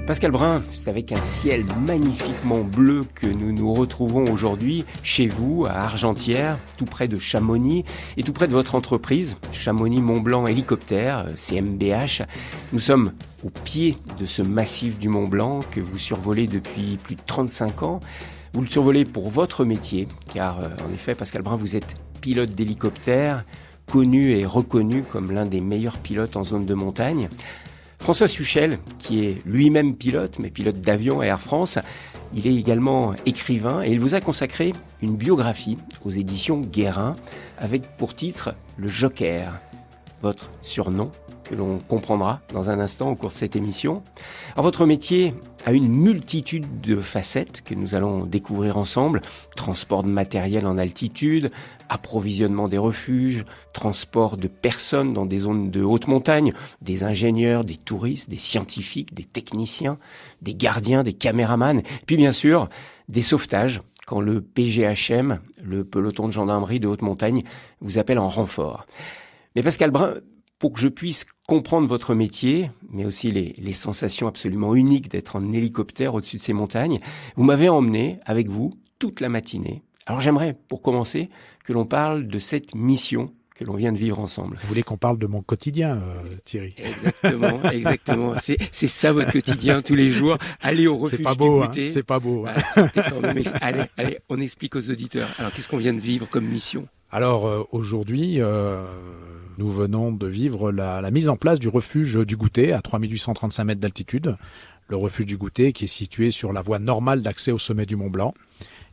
Pascal Brun, c'est avec un ciel magnifiquement bleu que nous nous retrouvons aujourd'hui chez vous, à Argentières, tout près de Chamonix et tout près de votre entreprise, Chamonix Mont-Blanc Hélicoptère, CMBH. Nous sommes au pied de ce massif du Mont-Blanc que vous survolez depuis plus de 35 ans. Vous le survolez pour votre métier, car en effet, Pascal Brun, vous êtes pilote d'hélicoptère, connu et reconnu comme l'un des meilleurs pilotes en zone de montagne. François Suchel, qui est lui-même pilote, mais pilote d'avion à Air France, il est également écrivain et il vous a consacré une biographie aux éditions Guérin avec pour titre Le Joker, votre surnom que l'on comprendra dans un instant au cours de cette émission. Alors, votre métier a une multitude de facettes que nous allons découvrir ensemble. Transport de matériel en altitude, approvisionnement des refuges, transport de personnes dans des zones de haute montagne, des ingénieurs, des touristes, des scientifiques, des techniciens, des gardiens, des caméramans, puis bien sûr des sauvetages quand le PGHM, le peloton de gendarmerie de haute montagne, vous appelle en renfort. Mais Pascal Brun, pour que je puisse comprendre votre métier, mais aussi les sensations absolument uniques d'être en hélicoptère au-dessus de ces montagnes, vous m'avez emmené avec vous toute la matinée. Alors j'aimerais, pour commencer, que l'on parle de cette mission que l'on vient de vivre ensemble. Vous voulez qu'on parle de mon quotidien, Thierry? Exactement, exactement. C'est ça votre quotidien tous les jours. Aller au refuge du goûter. C'est pas beau. Allez, on explique aux auditeurs. Alors qu'est-ce qu'on vient de vivre comme mission? Alors aujourd'hui, nous venons de vivre la mise en place du refuge du Goûter à 3835 mètres d'altitude. Le refuge du Goûter qui est situé sur la voie normale d'accès au sommet du Mont Blanc.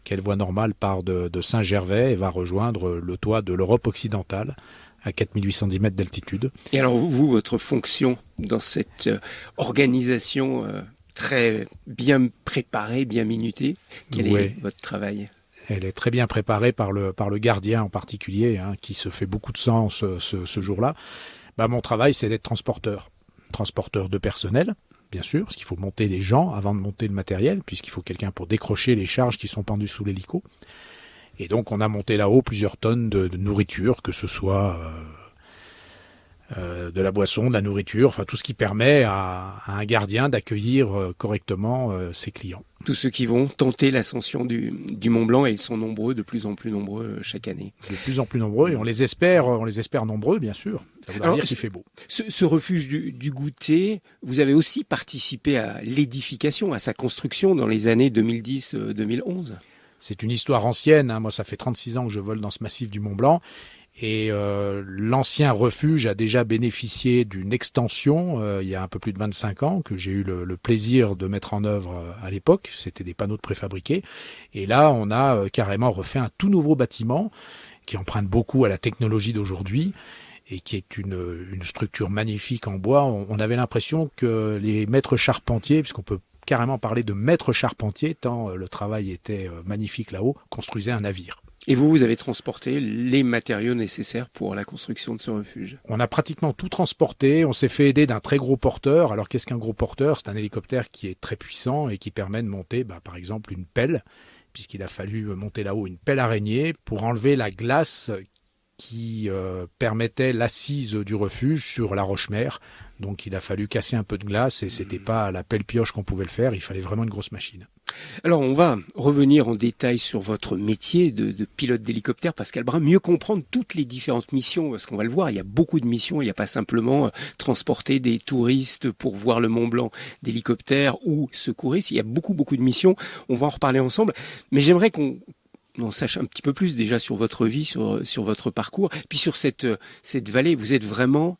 Quelle voie normale part de Saint-Gervais et va rejoindre le toit de l'Europe occidentale à 4810 mètres d'altitude. Et alors vous, votre fonction dans cette organisation très bien préparée, bien minutée, quel est votre travail ? Elle est très bien préparée par le gardien en particulier, qui se fait beaucoup de sang ce jour-là. Mon travail, c'est d'être transporteur de personnel, bien sûr, parce qu'il faut monter les gens avant de monter le matériel, puisqu'il faut quelqu'un pour décrocher les charges qui sont pendues sous l'hélico. Et donc, on a monté là-haut plusieurs tonnes de nourriture, que ce soit de la boisson, de la nourriture, enfin tout ce qui permet à un gardien d'accueillir correctement ses clients. Tous ceux qui vont tenter l'ascension du Mont Blanc, et ils sont nombreux, de plus en plus nombreux chaque année. De plus en plus nombreux, et on les espère nombreux, bien sûr. Ça voudrait dire qu'il fait beau. Ce refuge du Goûter, vous avez aussi participé à l'édification, à sa construction dans les années 2010-2011. C'est une histoire ancienne. Moi, ça fait 36 ans que je vole dans ce massif du Mont Blanc. Et l'ancien refuge a déjà bénéficié d'une extension il y a un peu plus de 25 ans que j'ai eu le plaisir de mettre en œuvre à l'époque. C'était des panneaux de préfabriqués. Et là, on a carrément refait un tout nouveau bâtiment qui emprunte beaucoup à la technologie d'aujourd'hui et qui est une structure magnifique en bois. On avait l'impression que les maîtres charpentiers, puisqu'on peut carrément parler de maîtres charpentiers, tant le travail était magnifique là-haut, construisaient un navire. Et vous avez transporté les matériaux nécessaires pour la construction de ce refuge? On a pratiquement tout transporté. On s'est fait aider d'un très gros porteur. Alors qu'est-ce qu'un gros porteur? C'est un hélicoptère qui est très puissant et qui permet de monter, par exemple, une pelle, puisqu'il a fallu monter là-haut une pelle araignée pour enlever la glace qui permettait l'assise du refuge sur la roche-mère. Donc il a fallu casser un peu de glace et c'était pas à la pelle-pioche qu'on pouvait le faire, il fallait vraiment une grosse machine. Alors on va revenir en détail sur votre métier de pilote d'hélicoptère, Pascal Brun, mieux comprendre toutes les différentes missions, parce qu'on va le voir, il y a beaucoup de missions, il n'y a pas simplement transporter des touristes pour voir le Mont Blanc d'hélicoptère ou secouristes, il y a beaucoup de missions, on va en reparler ensemble, mais j'aimerais qu'on sache un petit peu plus déjà sur votre vie, sur votre parcours, puis sur cette vallée. Vous êtes vraiment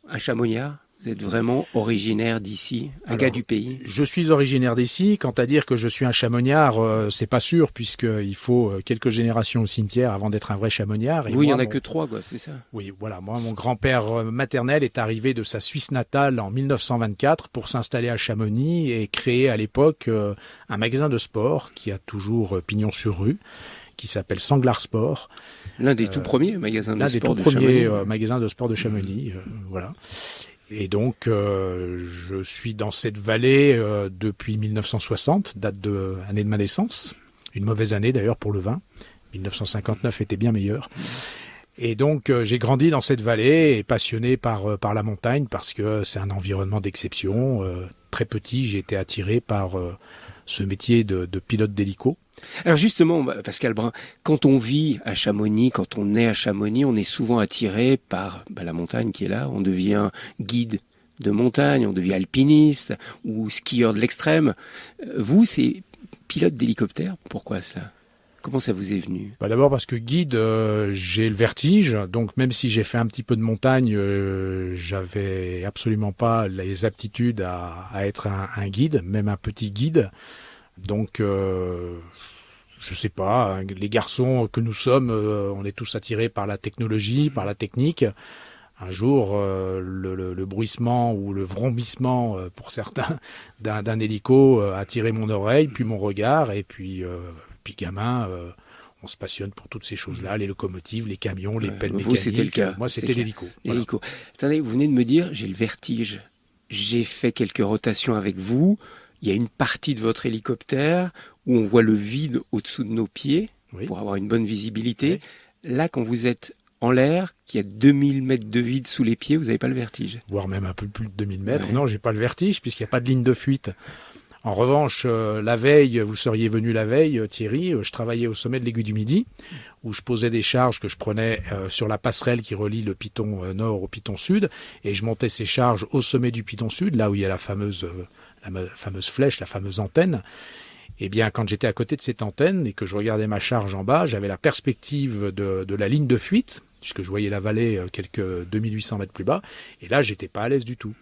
un Chamonixard? Vous êtes vraiment originaire d'ici, un gars du pays? Je suis originaire d'ici. Quant à dire que je suis un Chamonixard, c'est pas sûr, puisqu'il faut quelques générations au cimetière avant d'être un vrai Chamonixard. Oui, il n'y en a que 3, c'est ça? Oui, voilà. Moi, mon grand-père maternel est arrivé de sa Suisse natale en 1924 pour s'installer à Chamonix et créer à l'époque un magasin de sport qui a toujours pignon sur rue, qui s'appelle Sanglard Sport. L'un des tout premiers magasins de sport de Chamonix. L'un des tout premiers magasins de sport de Chamonix, voilà. Et donc, je suis dans cette vallée depuis 1960, date de année de ma naissance. Une mauvaise année d'ailleurs pour le vin. 1959 était bien meilleur. Et donc, j'ai grandi dans cette vallée et passionné par la montagne parce que c'est un environnement d'exception, très petit, j'ai été attiré par ce métier de pilote d'hélico. Alors justement, Pascal Brun, quand on vit à Chamonix, quand on est à Chamonix, on est souvent attiré par la montagne qui est là. On devient guide de montagne, on devient alpiniste ou skieur de l'extrême. Vous, c'est pilote d'hélicoptère. Pourquoi cela ? Comment ça vous est venu ? D'abord parce que guide, j'ai le vertige, donc même si j'ai fait un petit peu de montagne, j'avais absolument pas les aptitudes à être un guide, même un petit guide. Donc, je sais pas, les garçons que nous sommes, on est tous attirés par la technologie, par la technique. Un jour, le bruissement ou le vrombissement, pour certains, d'un hélico a attiré mon oreille, puis mon regard, et puis gamin, on se passionne pour toutes ces choses-là, les locomotives, les camions, les pelles mécaniques. Vous, c'était le cas. Moi, c'était l'hélico. Voilà. Attendez, vous venez de me dire, j'ai le vertige. J'ai fait quelques rotations avec vous. Il y a une partie de votre hélicoptère où on voit le vide au-dessous de nos pieds pour avoir une bonne visibilité. Oui. Là, quand vous êtes en l'air, qu'il y a 2000 mètres de vide sous les pieds, vous n'avez pas le vertige. Voire même un peu plus de 2000 mètres. Ouais. Non, j'ai pas le vertige puisqu'il n'y a pas de ligne de fuite. En revanche, la veille, vous seriez venu la veille, Thierry, je travaillais au sommet de l'Aiguille du Midi, où je posais des charges que je prenais sur la passerelle qui relie le piton nord au piton sud, et je montais ces charges au sommet du piton sud, là où il y a la fameuse flèche, la fameuse antenne. Eh bien, quand j'étais à côté de cette antenne et que je regardais ma charge en bas, j'avais la perspective de la ligne de fuite, puisque je voyais la vallée quelques 2800 mètres plus bas, et là, j'étais pas à l'aise du tout.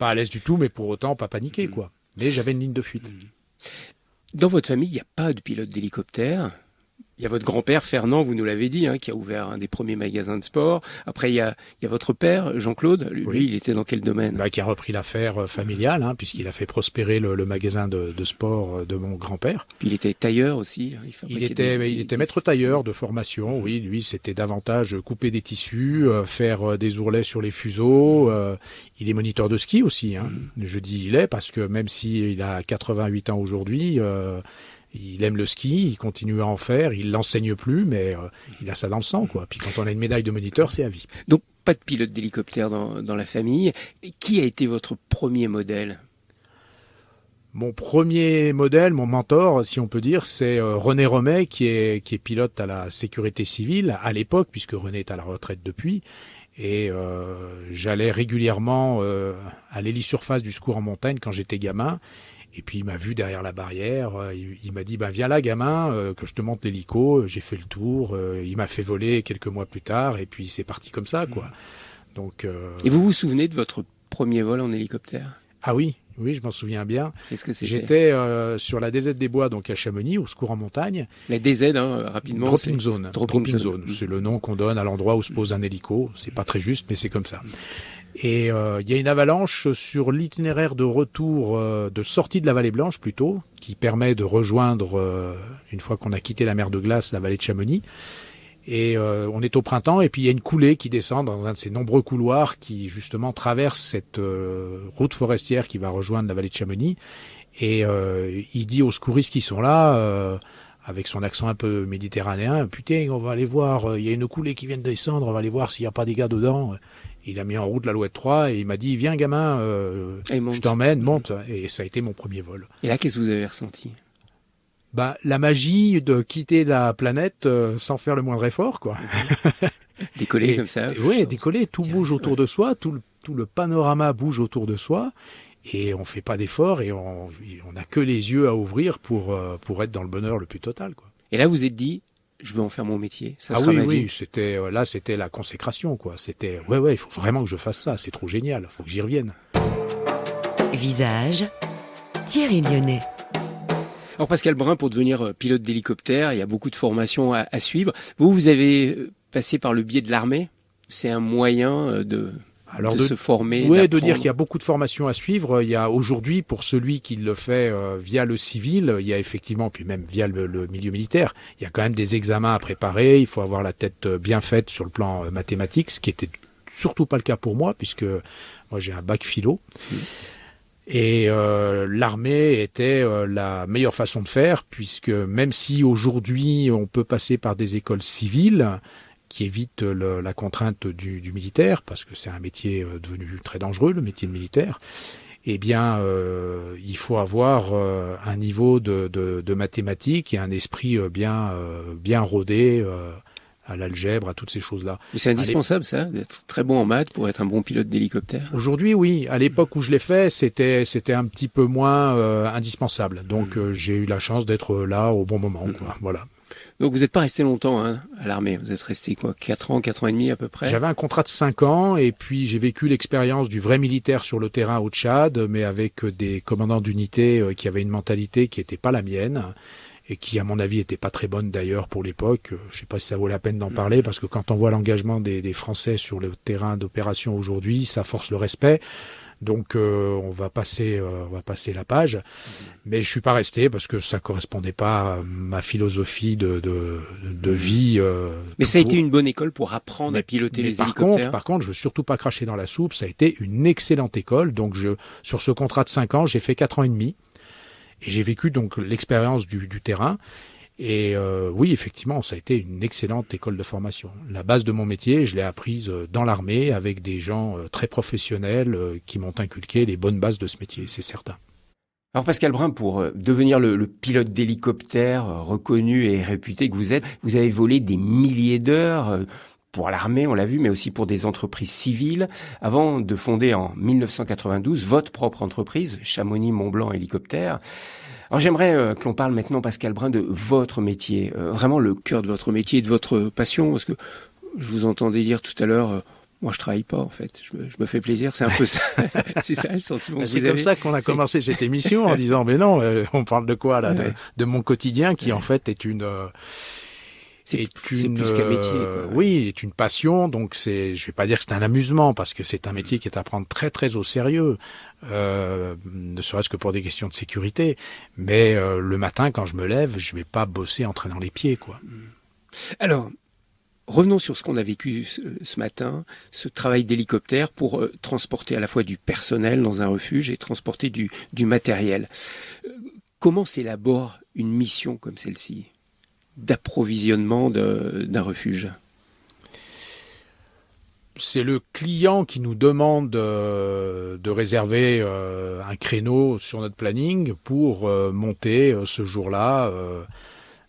Pas à l'aise du tout, mais pour autant pas paniqué, quoi. Mais j'avais une ligne de fuite. Dans votre famille, il n'y a pas de pilote d'hélicoptère. Il y a votre grand-père, Fernand, vous nous l'avez dit, qui a ouvert un des premiers magasins de sport. Après, il y a votre père, Jean-Claude. Lui, il était dans quel domaine ? Qui a repris l'affaire familiale, puisqu'il a fait prospérer le magasin de sport de mon grand-père. Puis il était tailleur aussi. Il était maître tailleur de formation, oui. Lui, c'était davantage couper des tissus, faire des ourlets sur les fuseaux. Il est moniteur de ski aussi. Je dis il est parce que même s'il a 88 ans aujourd'hui... il aime le ski, il continue à en faire, il l'enseigne plus, mais il a ça dans le sang, quoi. Puis quand on a une médaille de moniteur, c'est à vie. Donc, pas de pilote d'hélicoptère dans la famille. Qui a été votre premier modèle ? Mon premier modèle, mon mentor, si on peut dire, c'est René Romet, qui est pilote à la sécurité civile à l'époque, puisque René est à la retraite depuis. Et j'allais régulièrement à l'hélisurface du secours en montagne quand j'étais gamin. Et puis il m'a vu derrière la barrière, il m'a dit viens là gamin, que je te montre l'hélico. J'ai fait le tour, il m'a fait voler quelques mois plus tard, et puis c'est parti comme ça, quoi. Donc. Et vous vous souvenez de votre premier vol en hélicoptère ? Ah oui, je m'en souviens bien. Qu'est-ce que c'était ? J'étais sur la DZ des Bois, donc à Chamonix, au secours en montagne. La DZ, rapidement. Dropping zone. Dropping zone. C'est le nom qu'on donne à l'endroit où se pose un hélico. C'est pas très juste, mais c'est comme ça. Et il y a une avalanche sur l'itinéraire de retour, de sortie de la Vallée Blanche plutôt, qui permet de rejoindre, une fois qu'on a quitté la mer de glace, la vallée de Chamonix. Et on est au printemps, et puis il y a une coulée qui descend dans un de ces nombreux couloirs qui justement traverse cette route forestière qui va rejoindre la vallée de Chamonix. Et il dit aux secouristes qui sont là, avec son accent un peu méditerranéen, putain, on va aller voir, il y a une coulée qui vient de descendre, on va aller voir s'il n'y a pas des gars dedans. Il a mis en route l'Alouette 3 et il m'a dit viens gamin, je t'emmène, monte. Et ça a été mon premier vol. Et là, qu'est-ce que vous avez ressenti ? La magie de quitter la planète sans faire le moindre effort, quoi. Décoller comme ça. Oui, décoller, tout bouge autour de soi, tout le panorama bouge autour de soi, et on fait pas d'effort et on n'a que les yeux à ouvrir pour être dans le bonheur le plus total, quoi. Et là, vous êtes dit, je veux en faire mon métier. Ça sera ma vie. C'était la consécration, quoi. C'était il faut vraiment que je fasse ça. C'est trop génial. Faut que j'y revienne. Visage, Thierry Lyonnais. Alors Pascal Brun, pour devenir pilote d'hélicoptère, il y a beaucoup de formations à suivre. Vous avez passé par le biais de l'armée. C'est un moyen de se former. Oui, de dire qu'il y a beaucoup de formations à suivre. Il y a aujourd'hui, pour celui qui le fait via le civil, il y a effectivement, puis même via le milieu militaire, il y a quand même des examens à préparer. Il faut avoir la tête bien faite sur le plan mathématique, ce qui était surtout pas le cas pour moi, puisque moi j'ai un bac philo. Et l'armée était la meilleure façon de faire, puisque même si aujourd'hui on peut passer par des écoles civiles qui évitent la contrainte du militaire, parce que c'est un métier devenu très dangereux, le métier de militaire, eh bien, il faut avoir un niveau de mathématiques et un esprit bien rodé à l'algèbre, à toutes ces choses-là. Mais c'est indispensable, ça, d'être très bon en maths pour être un bon pilote d'hélicoptère. Aujourd'hui, oui. À l'époque où je l'ai fait, c'était un petit peu moins indispensable. Donc, j'ai eu la chance d'être là au bon moment, quoi. Voilà. Donc, vous n'êtes pas resté longtemps à l'armée. Vous êtes resté 4 ans, 4 ans et demi à peu près. J'avais un contrat de 5 ans et puis j'ai vécu l'expérience du vrai militaire sur le terrain au Tchad, mais avec des commandants d'unité qui avaient une mentalité qui n'était pas la mienne. Et qui, à mon avis, était pas très bonne d'ailleurs pour l'époque. Je sais pas si ça vaut la peine d'en parler, parce que quand on voit l'engagement des Français sur le terrain d'opération aujourd'hui, ça force le respect. Donc, on va passer la page. Mais je suis pas resté parce que ça correspondait pas à ma philosophie de vie. Mais ça a été une bonne école pour apprendre à piloter les hélicoptères. Par contre, je veux surtout pas cracher dans la soupe. Ça a été une excellente école. Donc, sur ce contrat de 5 ans, j'ai fait 4 ans et demi. Et j'ai vécu donc l'expérience du terrain. Et oui, effectivement, ça a été une excellente école de formation. La base de mon métier, je l'ai apprise dans l'armée avec des gens très professionnels qui m'ont inculqué les bonnes bases de ce métier, c'est certain. Alors Pascal Brun, pour devenir le pilote d'hélicoptère reconnu et réputé que vous êtes, vous avez volé des milliers d'heures pour l'armée, on l'a vu, mais aussi pour des entreprises civiles, avant de fonder en 1992 votre propre entreprise, Chamonix-Mont-Blanc Hélicoptère. Alors j'aimerais que l'on parle maintenant, Pascal Brun, de votre métier, vraiment le cœur de votre métier, de votre passion, parce que je vous entendais dire tout à l'heure, moi je travaille pas en fait, je me fais plaisir, c'est un peu ça, c'est ça le sentiment que vous avez. C'est comme ça qu'on a commencé cette émission en disant, mais non, on parle de quoi là, de mon quotidien qui en fait est une... C'est plus qu'un métier, quoi. Oui, est une passion. Donc je vais pas dire que c'est un amusement parce que c'est un métier qui est à prendre très très au sérieux, ne serait-ce que pour des questions de sécurité. Mais le matin, quand je me lève, je vais pas bosser en traînant les pieds, quoi. Alors, revenons sur ce qu'on a vécu ce matin, ce travail d'hélicoptère pour transporter à la fois du personnel dans un refuge et transporter du matériel. Comment s'élabore une mission comme celle-ci d'approvisionnement d'un refuge? C'est le client qui nous demande de réserver un créneau sur notre planning pour monter ce jour-là,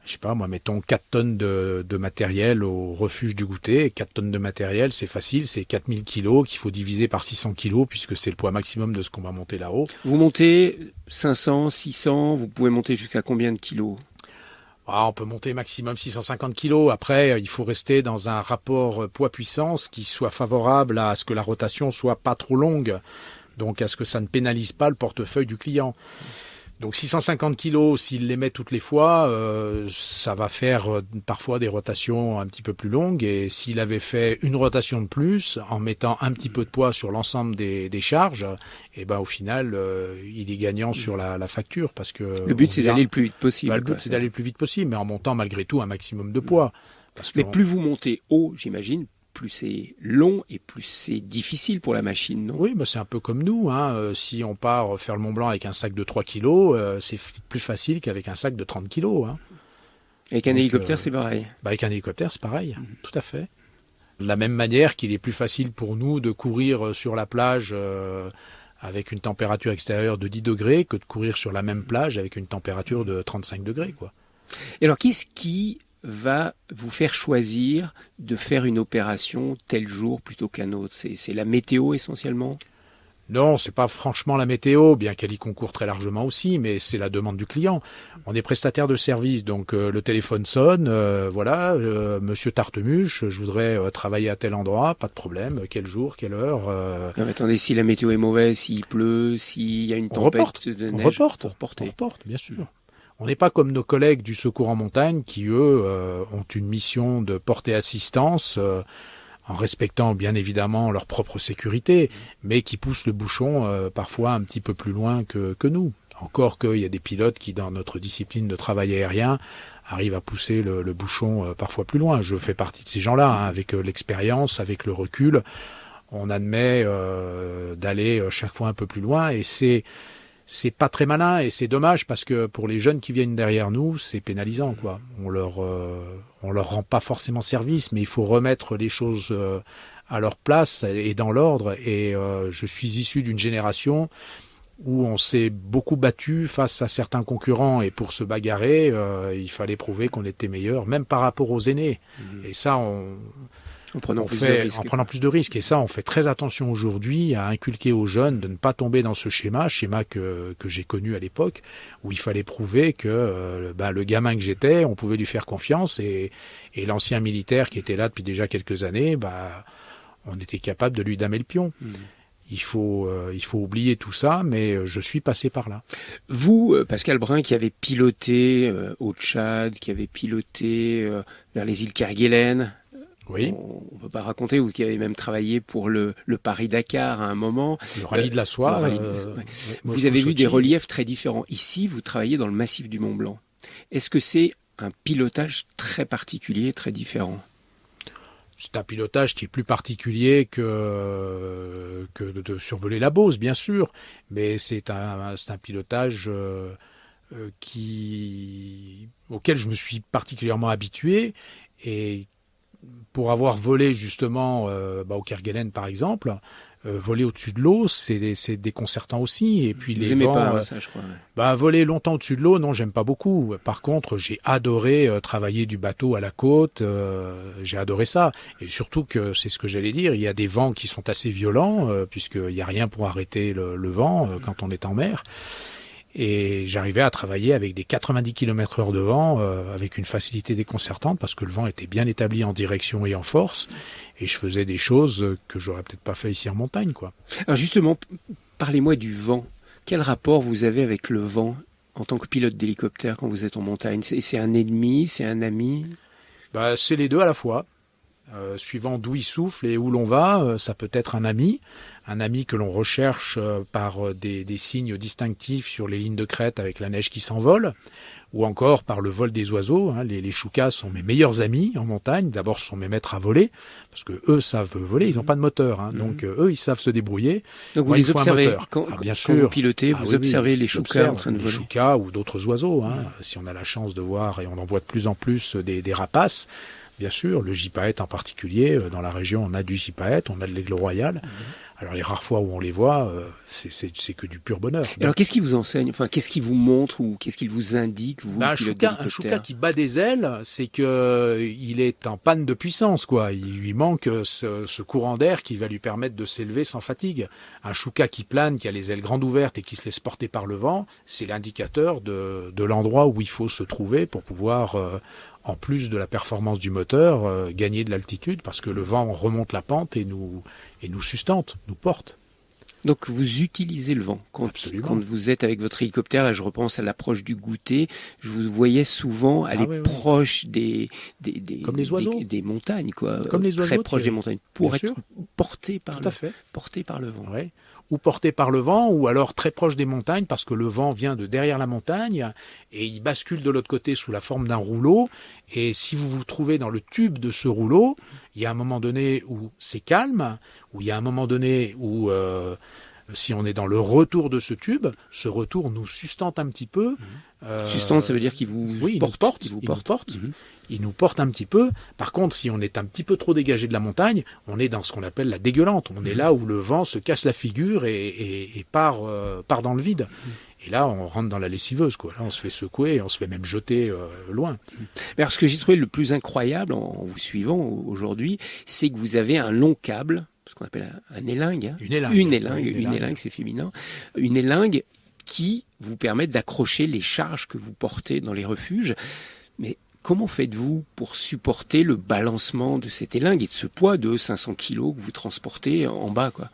je sais pas moi, mettons 4 tonnes de matériel au refuge du Goûter. 4 tonnes de matériel, c'est facile, c'est 4000 kilos qu'il faut diviser par 600 kilos puisque c'est le poids maximum de ce qu'on va monter là-haut. Vous montez 500, 600, vous pouvez monter jusqu'à combien de kilos? On peut monter maximum 650 kilos. Après, il faut rester dans un rapport poids-puissance qui soit favorable à ce que la rotation soit pas trop longue. Donc, à ce que ça ne pénalise pas le portefeuille du client. Donc 650 kilos, s'il les met toutes les fois, ça va faire parfois des rotations un petit peu plus longues. Et s'il avait fait une rotation de plus, en mettant un petit peu de poids sur l'ensemble des charges, et ben au final, il est gagnant sur la facture parce que le but c'est d'aller le plus vite possible. Le but c'est d'aller le plus vite possible, mais en montant malgré tout un maximum de poids. Mais plus vous montez haut, j'imagine, plus c'est long et plus c'est difficile pour la machine, non? Oui, mais c'est un peu comme nous, hein. Si on part faire le Mont Blanc avec un sac de 3 kilos, c'est plus facile qu'avec un sac de 30 kilos, hein. Avec un hélicoptère, c'est pareil? Avec un hélicoptère, c'est pareil, tout à fait. De la même manière qu'il est plus facile pour nous de courir sur la plage avec une température extérieure de 10 degrés que de courir sur la même plage avec une température de 35 degrés, quoi. Et alors, qu'est-ce qui va vous faire choisir de faire une opération tel jour plutôt qu'un autre? C'est la météo essentiellement? Non, c'est pas franchement la météo, bien qu'elle y concourt très largement aussi, mais c'est la demande du client. On est prestataire de service, donc le téléphone sonne, Monsieur Tartemuche, je voudrais travailler à tel endroit, pas de problème, quel jour, quelle heure. Non, mais attendez, si la météo est mauvaise, s'il pleut, s'il y a une tempête de neige, on reporte, bien sûr. On n'est pas comme nos collègues du secours en montagne qui, eux, ont une mission de porter assistance en respectant bien évidemment leur propre sécurité, mais qui poussent le bouchon parfois un petit peu plus loin que nous. Encore qu'il y a des pilotes qui, dans notre discipline de travail aérien, arrivent à pousser le bouchon parfois plus loin. Je fais partie de ces gens-là, hein, avec l'expérience, avec le recul. On admet d'aller chaque fois un peu plus loin et c'est pas très malin et c'est dommage parce que pour les jeunes qui viennent derrière nous, c'est pénalisant, quoi. On leur rend pas forcément service, mais il faut remettre les choses à leur place et dans l'ordre. Et je suis issu d'une génération où on s'est beaucoup battu face à certains concurrents, et pour se bagarrer, il fallait prouver qu'on était meilleur, même par rapport aux aînés. Et ça, en prenant plus de risques. Et ça, on fait très attention aujourd'hui à inculquer aux jeunes de ne pas tomber dans ce schéma que j'ai connu à l'époque, où il fallait prouver que le gamin que j'étais, on pouvait lui faire confiance, et l'ancien militaire qui était là depuis déjà quelques années, on était capable de lui damer le pion. Il faut oublier tout ça, mais je suis passé par là. Vous, Pascal Brun, qui avez piloté au Tchad, qui avez piloté vers les îles Kerguelen, oui. On ne peut pas raconter, ou qui avez même travaillé pour le Paris-Dakar à un moment. Le rallye de la soie. Vous avez vu des reliefs très différents. Ici, vous travaillez dans le massif du Mont-Blanc. Est-ce que c'est un pilotage très particulier, très différent ? C'est un pilotage qui est plus particulier que de survoler la Beauce, bien sûr, mais c'est un pilotage auquel je me suis particulièrement habitué, et pour avoir volé justement au Kerguelen par exemple, voler au-dessus de l'eau, c'est déconcertant aussi. Et puis les vents, pas ça, je crois. Voler longtemps au-dessus de l'eau, non, j'aime pas beaucoup. Par contre, j'ai adoré travailler du bateau à la côte. J'ai adoré ça. Et surtout que c'est ce que j'allais dire. Il y a des vents qui sont assez violents, puisqu'il y a rien pour arrêter le vent quand on est en mer. Et j'arrivais à travailler avec des 90 km/h de vent, avec une facilité déconcertante, parce que le vent était bien établi en direction et en force, et je faisais des choses que j'aurais peut-être pas fait ici en montagne, quoi. Alors justement, parlez-moi du vent. Quel rapport vous avez avec le vent en tant que pilote d'hélicoptère quand vous êtes en montagne ? C'est un ennemi, c'est un ami ? C'est les deux à la fois. Suivant d'où il souffle et où l'on va, ça peut être un ami que l'on recherche par des signes distinctifs sur les lignes de crête avec la neige qui s'envole, ou encore par le vol des oiseaux. Les choucas sont mes meilleurs amis en montagne. D'abord, ce sont mes maîtres à voler, parce que eux savent voler, ils n'ont pas de moteur, donc eux, ils savent se débrouiller. Donc vous les observez bien quand sûr. Vous pilotez, vous observez les choucas en train de voler. Les choucas ou d'autres oiseaux, si on a la chance de voir, et on en voit de plus en plus des rapaces. Bien sûr, le gypaète en particulier, dans la région on a du gypaète, on a de l'aigle royal. Alors les rares fois où on les voit, c'est que du pur bonheur. Alors qu'est-ce qui vous enseigne ? Enfin, qu'est-ce qui vous montre ou qu'est-ce qu'il vous indique, vous, un chouca qui bat des ailes, c'est que il est en panne de puissance, quoi. Il lui manque ce courant d'air qui va lui permettre de s'élever sans fatigue. Un chouca qui plane, qui a les ailes grandes ouvertes et qui se laisse porter par le vent, c'est l'indicateur de l'endroit où il faut se trouver pour pouvoir en plus de la performance du moteur, gagner de l'altitude, parce que le vent remonte la pente et nous sustente, nous porte. Donc vous utilisez le vent quand vous êtes avec votre hélicoptère. Là, je repense à l'approche du goûter. Je vous voyais souvent aller proche des comme les oiseaux, des montagnes, quoi. Comme les oiseaux, très proche des montagnes, pour être porté par le vent. Ouais. Ou porté par le vent, ou alors très proche des montagnes, parce que le vent vient de derrière la montagne et il bascule de l'autre côté sous la forme d'un rouleau. Et si vous vous trouvez dans le tube de ce rouleau, il y a un moment donné où c'est calme, où il y a un moment donné où si on est dans le retour de ce tube, ce retour nous sustente un petit peu. Sustente, ça veut dire qu'il vous porte. Il nous porte un petit peu. Par contre, si on est un petit peu trop dégagé de la montagne, on est dans ce qu'on appelle la dégueulante. On est là où le vent se casse la figure et part dans le vide. Et là, on rentre dans la lessiveuse, quoi. Là, on se fait secouer et on se fait même jeter loin. Mais alors, ce que j'ai trouvé le plus incroyable en vous suivant aujourd'hui, c'est que vous avez un long câble, ce qu'on appelle un élingue. Une élingue, c'est féminin. Une élingue qui vous permet d'accrocher les charges que vous portez dans les refuges. Mais comment faites-vous pour supporter le balancement de cette élingue et de ce poids de 500 kilos que vous transportez en bas, quoi ?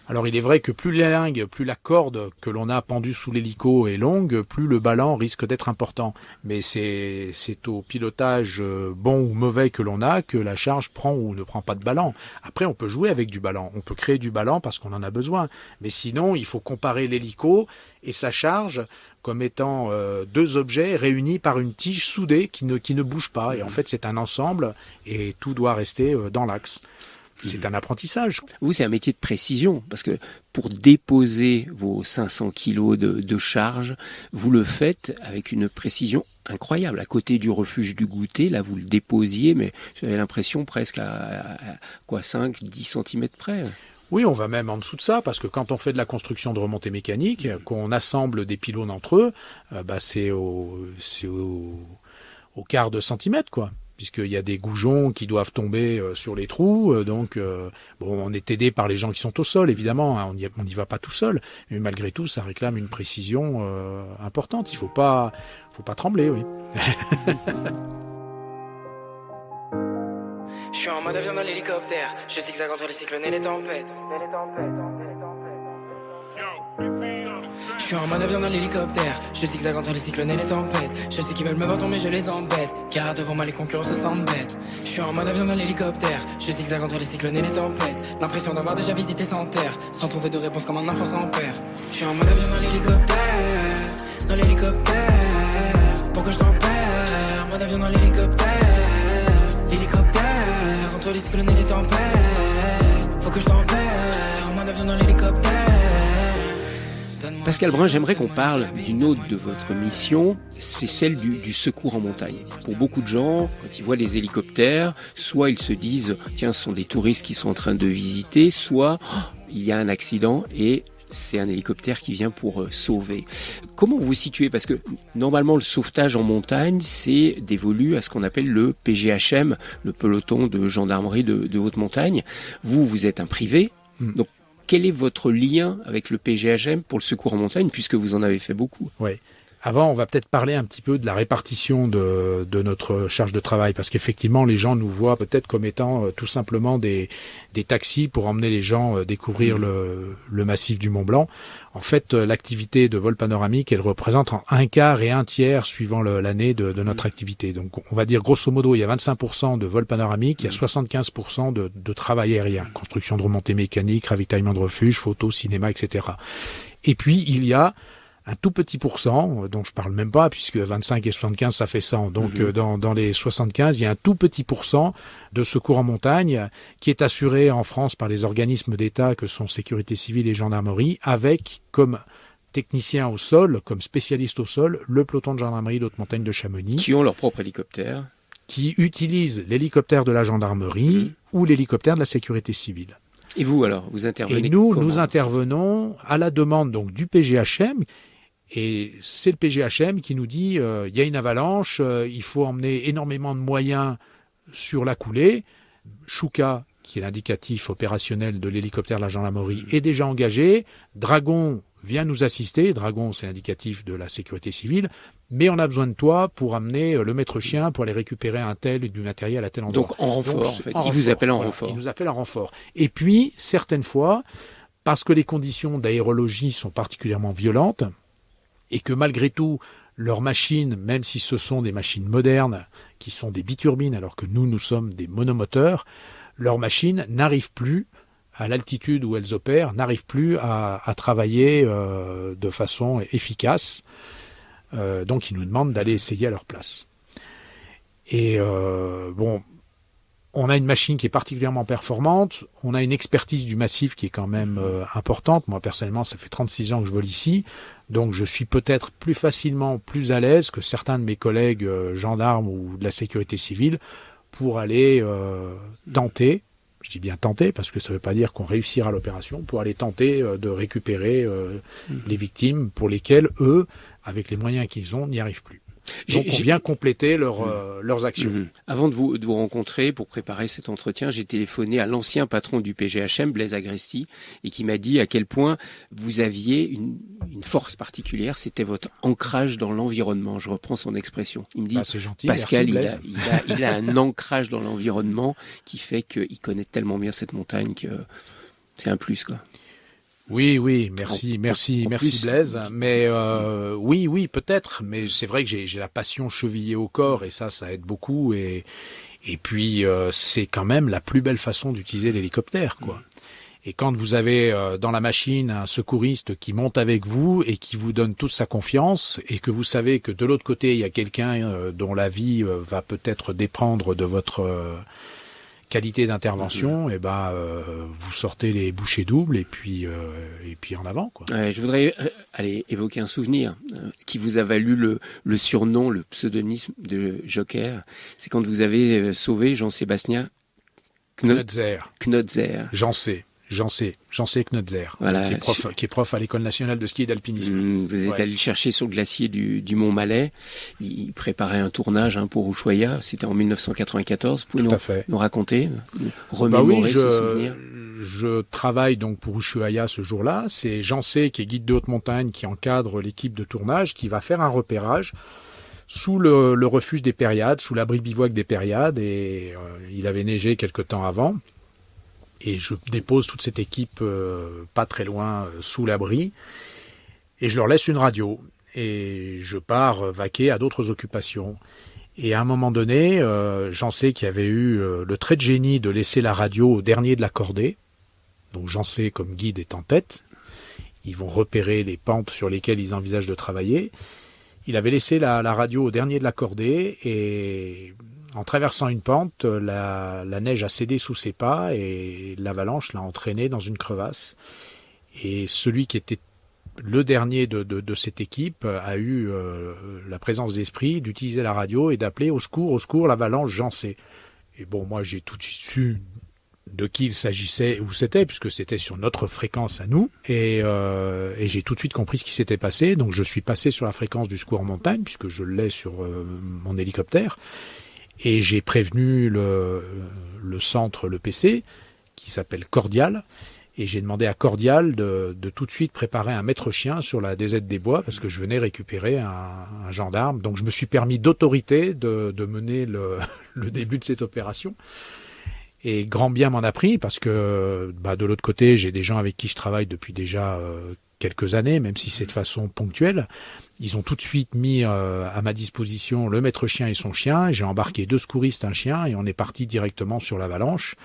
Alors il est vrai que plus l'élingue, plus la corde que l'on a pendue sous l'hélico est longue, plus le ballon risque d'être important. Mais c'est au pilotage bon ou mauvais que l'on a que la charge prend ou ne prend pas de ballon. Après on peut jouer avec du ballon, on peut créer du ballon parce qu'on en a besoin. Mais sinon il faut comparer l'hélico et sa charge comme étant deux objets réunis par une tige soudée qui ne bouge pas. Et en fait c'est un ensemble et tout doit rester dans l'axe. C'est un apprentissage. Vous, c'est un métier de précision, parce que pour déposer vos 500 kilos de charge, vous le faites avec une précision incroyable. À côté du refuge du goûter, là, vous le déposiez, mais j'avais l'impression presque à 5-10 cm près. Oui, on va même en dessous de ça, parce que quand on fait de la construction de remontée mécanique, qu'on assemble des pylônes entre eux, c'est au quart de centimètre, quoi. Puisqu'il y a des goujons qui doivent tomber sur les trous, on est aidé par les gens qui sont au sol, évidemment, hein, on n'y va pas tout seul, mais malgré tout, ça réclame une précision importante. Il faut pas trembler, oui. Je suis en mode avion dans l'hélicoptère, je zigzague entre les cyclones et les tempêtes. Je suis en mode avion dans l'hélicoptère, je zigzague entre les cyclones et les tempêtes. Je sais qu'ils veulent me voir tomber, je les embête, car devant moi les concurrents se sentent bêtes. Je suis en mode avion dans l'hélicoptère, je zigzague entre les cyclones et les tempêtes. L'impression d'avoir déjà visité 100 terres, sans trouver de réponse comme un enfant sans père. Je suis en mode avion dans l'hélicoptère, dans l'hélicoptère. Pourquoi je t'en perds, mode avion dans l'hélicoptère. L'hélicoptère, entre les cyclones et les tempêtes. Faut que je t'en perds, mode avion dans l'hélicoptère. Pascal Brun, j'aimerais qu'on parle d'une autre de votre mission, c'est celle du secours en montagne. Pour beaucoup de gens, quand ils voient les hélicoptères, soit ils se disent « tiens, ce sont des touristes qui sont en train de visiter », soit il y a un accident et c'est un hélicoptère qui vient pour sauver. Comment vous vous situez ? Parce que normalement, le sauvetage en montagne, c'est dévolu à ce qu'on appelle le PGHM, le peloton de gendarmerie de haute montagne. Vous êtes un privé, donc quel est votre lien avec le PGHM pour le secours en montagne, puisque vous en avez fait beaucoup ? Oui. Avant, on va peut-être parler un petit peu de la répartition de notre charge de travail, parce qu'effectivement, les gens nous voient peut-être comme étant tout simplement des taxis pour emmener les gens découvrir le massif du Mont Blanc. En fait, l'activité de vol panoramique, elle représente un quart et un tiers suivant l'année de notre activité. Donc, on va dire grosso modo, il y a 25% de vol panoramique, il y a 75% de travail aérien, construction de remontée mécanique, ravitaillement de refuge, photo, cinéma, etc. Et puis, il y a un tout petit pourcent, dont je parle même pas, puisque 25 et 75, ça fait 100. Donc, dans les 75, il y a un tout petit pourcent de secours en montagne qui est assuré en France par les organismes d'État que sont Sécurité civile et Gendarmerie, avec comme technicien au sol, comme spécialiste au sol, le peloton de gendarmerie d'haute montagne de Chamonix. Qui ont leur propre hélicoptère. Qui utilisent l'hélicoptère de la gendarmerie ou l'hélicoptère de la sécurité civile. Et vous alors, vous intervenez Et nous comment ? intervenons à la demande donc du PGHM. Et c'est le PGHM qui nous dit il y a une avalanche, il faut emmener énormément de moyens sur la coulée. Chouka, qui est l'indicatif opérationnel de l'hélicoptère de la gendarmerie, est déjà engagé. Dragon vient nous assister. Dragon, c'est l'indicatif de la sécurité civile. Mais on a besoin de toi pour amener le maître chien pour aller récupérer un tel et du matériel à tel endroit. Donc en renfort, en fait. Il vous appelle en renfort. Il nous appelle en renfort. Et puis, certaines fois, parce que les conditions d'aérologie sont particulièrement violentes, et que malgré tout, leurs machines, même si ce sont des machines modernes, qui sont des biturbines, alors que nous sommes des monomoteurs, leurs machines n'arrivent plus, à l'altitude où elles opèrent, n'arrivent plus à travailler de façon efficace. Donc, ils nous demandent d'aller essayer à leur place. Et on a une machine qui est particulièrement performante, on a une expertise du massif qui est quand même importante. Moi, personnellement, ça fait 36 ans que je vole ici, donc je suis peut-être plus facilement plus à l'aise que certains de mes collègues gendarmes ou de la sécurité civile pour aller tenter, je dis bien tenter parce que ça ne veut pas dire qu'on réussira l'opération, pour aller tenter de récupérer les victimes pour lesquelles, eux, avec les moyens qu'ils ont, n'y arrivent plus. Donc on vient compléter leurs actions. Avant de vous rencontrer, pour préparer cet entretien, j'ai téléphoné à l'ancien patron du PGHM, Blaise Agresti, et qui m'a dit à quel point vous aviez une force particulière, c'était votre ancrage dans l'environnement. Je reprends son expression. Il me dit, c'est gentil, Pascal, merci, il a un ancrage dans l'environnement qui fait qu'il connaît tellement bien cette montagne que c'est un plus, quoi. Oui, merci plus, Blaise. Mais oui, peut-être. Mais c'est vrai que j'ai la passion chevillée au corps et ça aide beaucoup. Et puis c'est quand même la plus belle façon d'utiliser l'hélicoptère, quoi. Et quand vous avez dans la machine un secouriste qui monte avec vous et qui vous donne toute sa confiance et que vous savez que de l'autre côté il y a quelqu'un dont la vie va peut-être dépendre de votre qualité d'intervention, et vous sortez les bouchées doubles et puis en avant, quoi. Je voudrais évoquer un souvenir qui vous a valu le surnom, le pseudonyme de Joker. C'est quand vous avez sauvé Jean-Sébastien Knotzer. Knotzer. J'en sais. Jean-C Knotzer, Voilà. qui est prof à l'École nationale de ski et d'alpinisme. Vous êtes allé le chercher sur le glacier du Mont Malais. Il préparait un tournage pour Ushuaïa. C'était en 1994. Vous pouvez nous raconter, remémorer ce souvenir? Je travaille donc pour Ushuaïa ce jour-là. C'est Jean-C, qui est guide de haute montagne, qui encadre l'équipe de tournage, qui va faire un repérage sous le refuge des Périades, sous l'abri bivouac des Périades. Et il avait neigé quelque temps avant. Et je dépose toute cette équipe pas très loin sous l'abri. Et je leur laisse une radio. Et je pars vaquer à d'autres occupations. Et à un moment donné, j'en sais qu'il y avait eu le trait de génie de laisser la radio au dernier de la cordée. Donc j'en sais comme guide est en tête. Ils vont repérer les pentes sur lesquelles ils envisagent de travailler. Il avait laissé la radio au dernier de la cordée et en traversant une pente, la neige a cédé sous ses pas et l'avalanche l'a entraîné dans une crevasse. Et celui qui était le dernier de cette équipe a eu la présence d'esprit d'utiliser la radio et d'appeler au secours, l'avalanche, j'en sais. Et bon, moi j'ai tout de suite su de qui il s'agissait, où c'était, puisque c'était sur notre fréquence à nous. Et j'ai tout de suite compris ce qui s'était passé. Donc je suis passé sur la fréquence du secours en montagne, puisque je l'ai sur mon hélicoptère. Et j'ai prévenu le centre, le PC, qui s'appelle Cordial, et j'ai demandé à Cordial de tout de suite préparer un maître-chien sur la DZ des Bois, parce que je venais récupérer un gendarme. Donc je me suis permis d'autorité de mener le début de cette opération. Et grand bien m'en a pris, parce que de l'autre côté, j'ai des gens avec qui je travaille depuis déjà quelques années, même si c'est de façon ponctuelle. Ils ont tout de suite mis à ma disposition le maître-chien et son chien. J'ai embarqué 2 secouristes, un chien, et on est parti directement sur l'avalanche.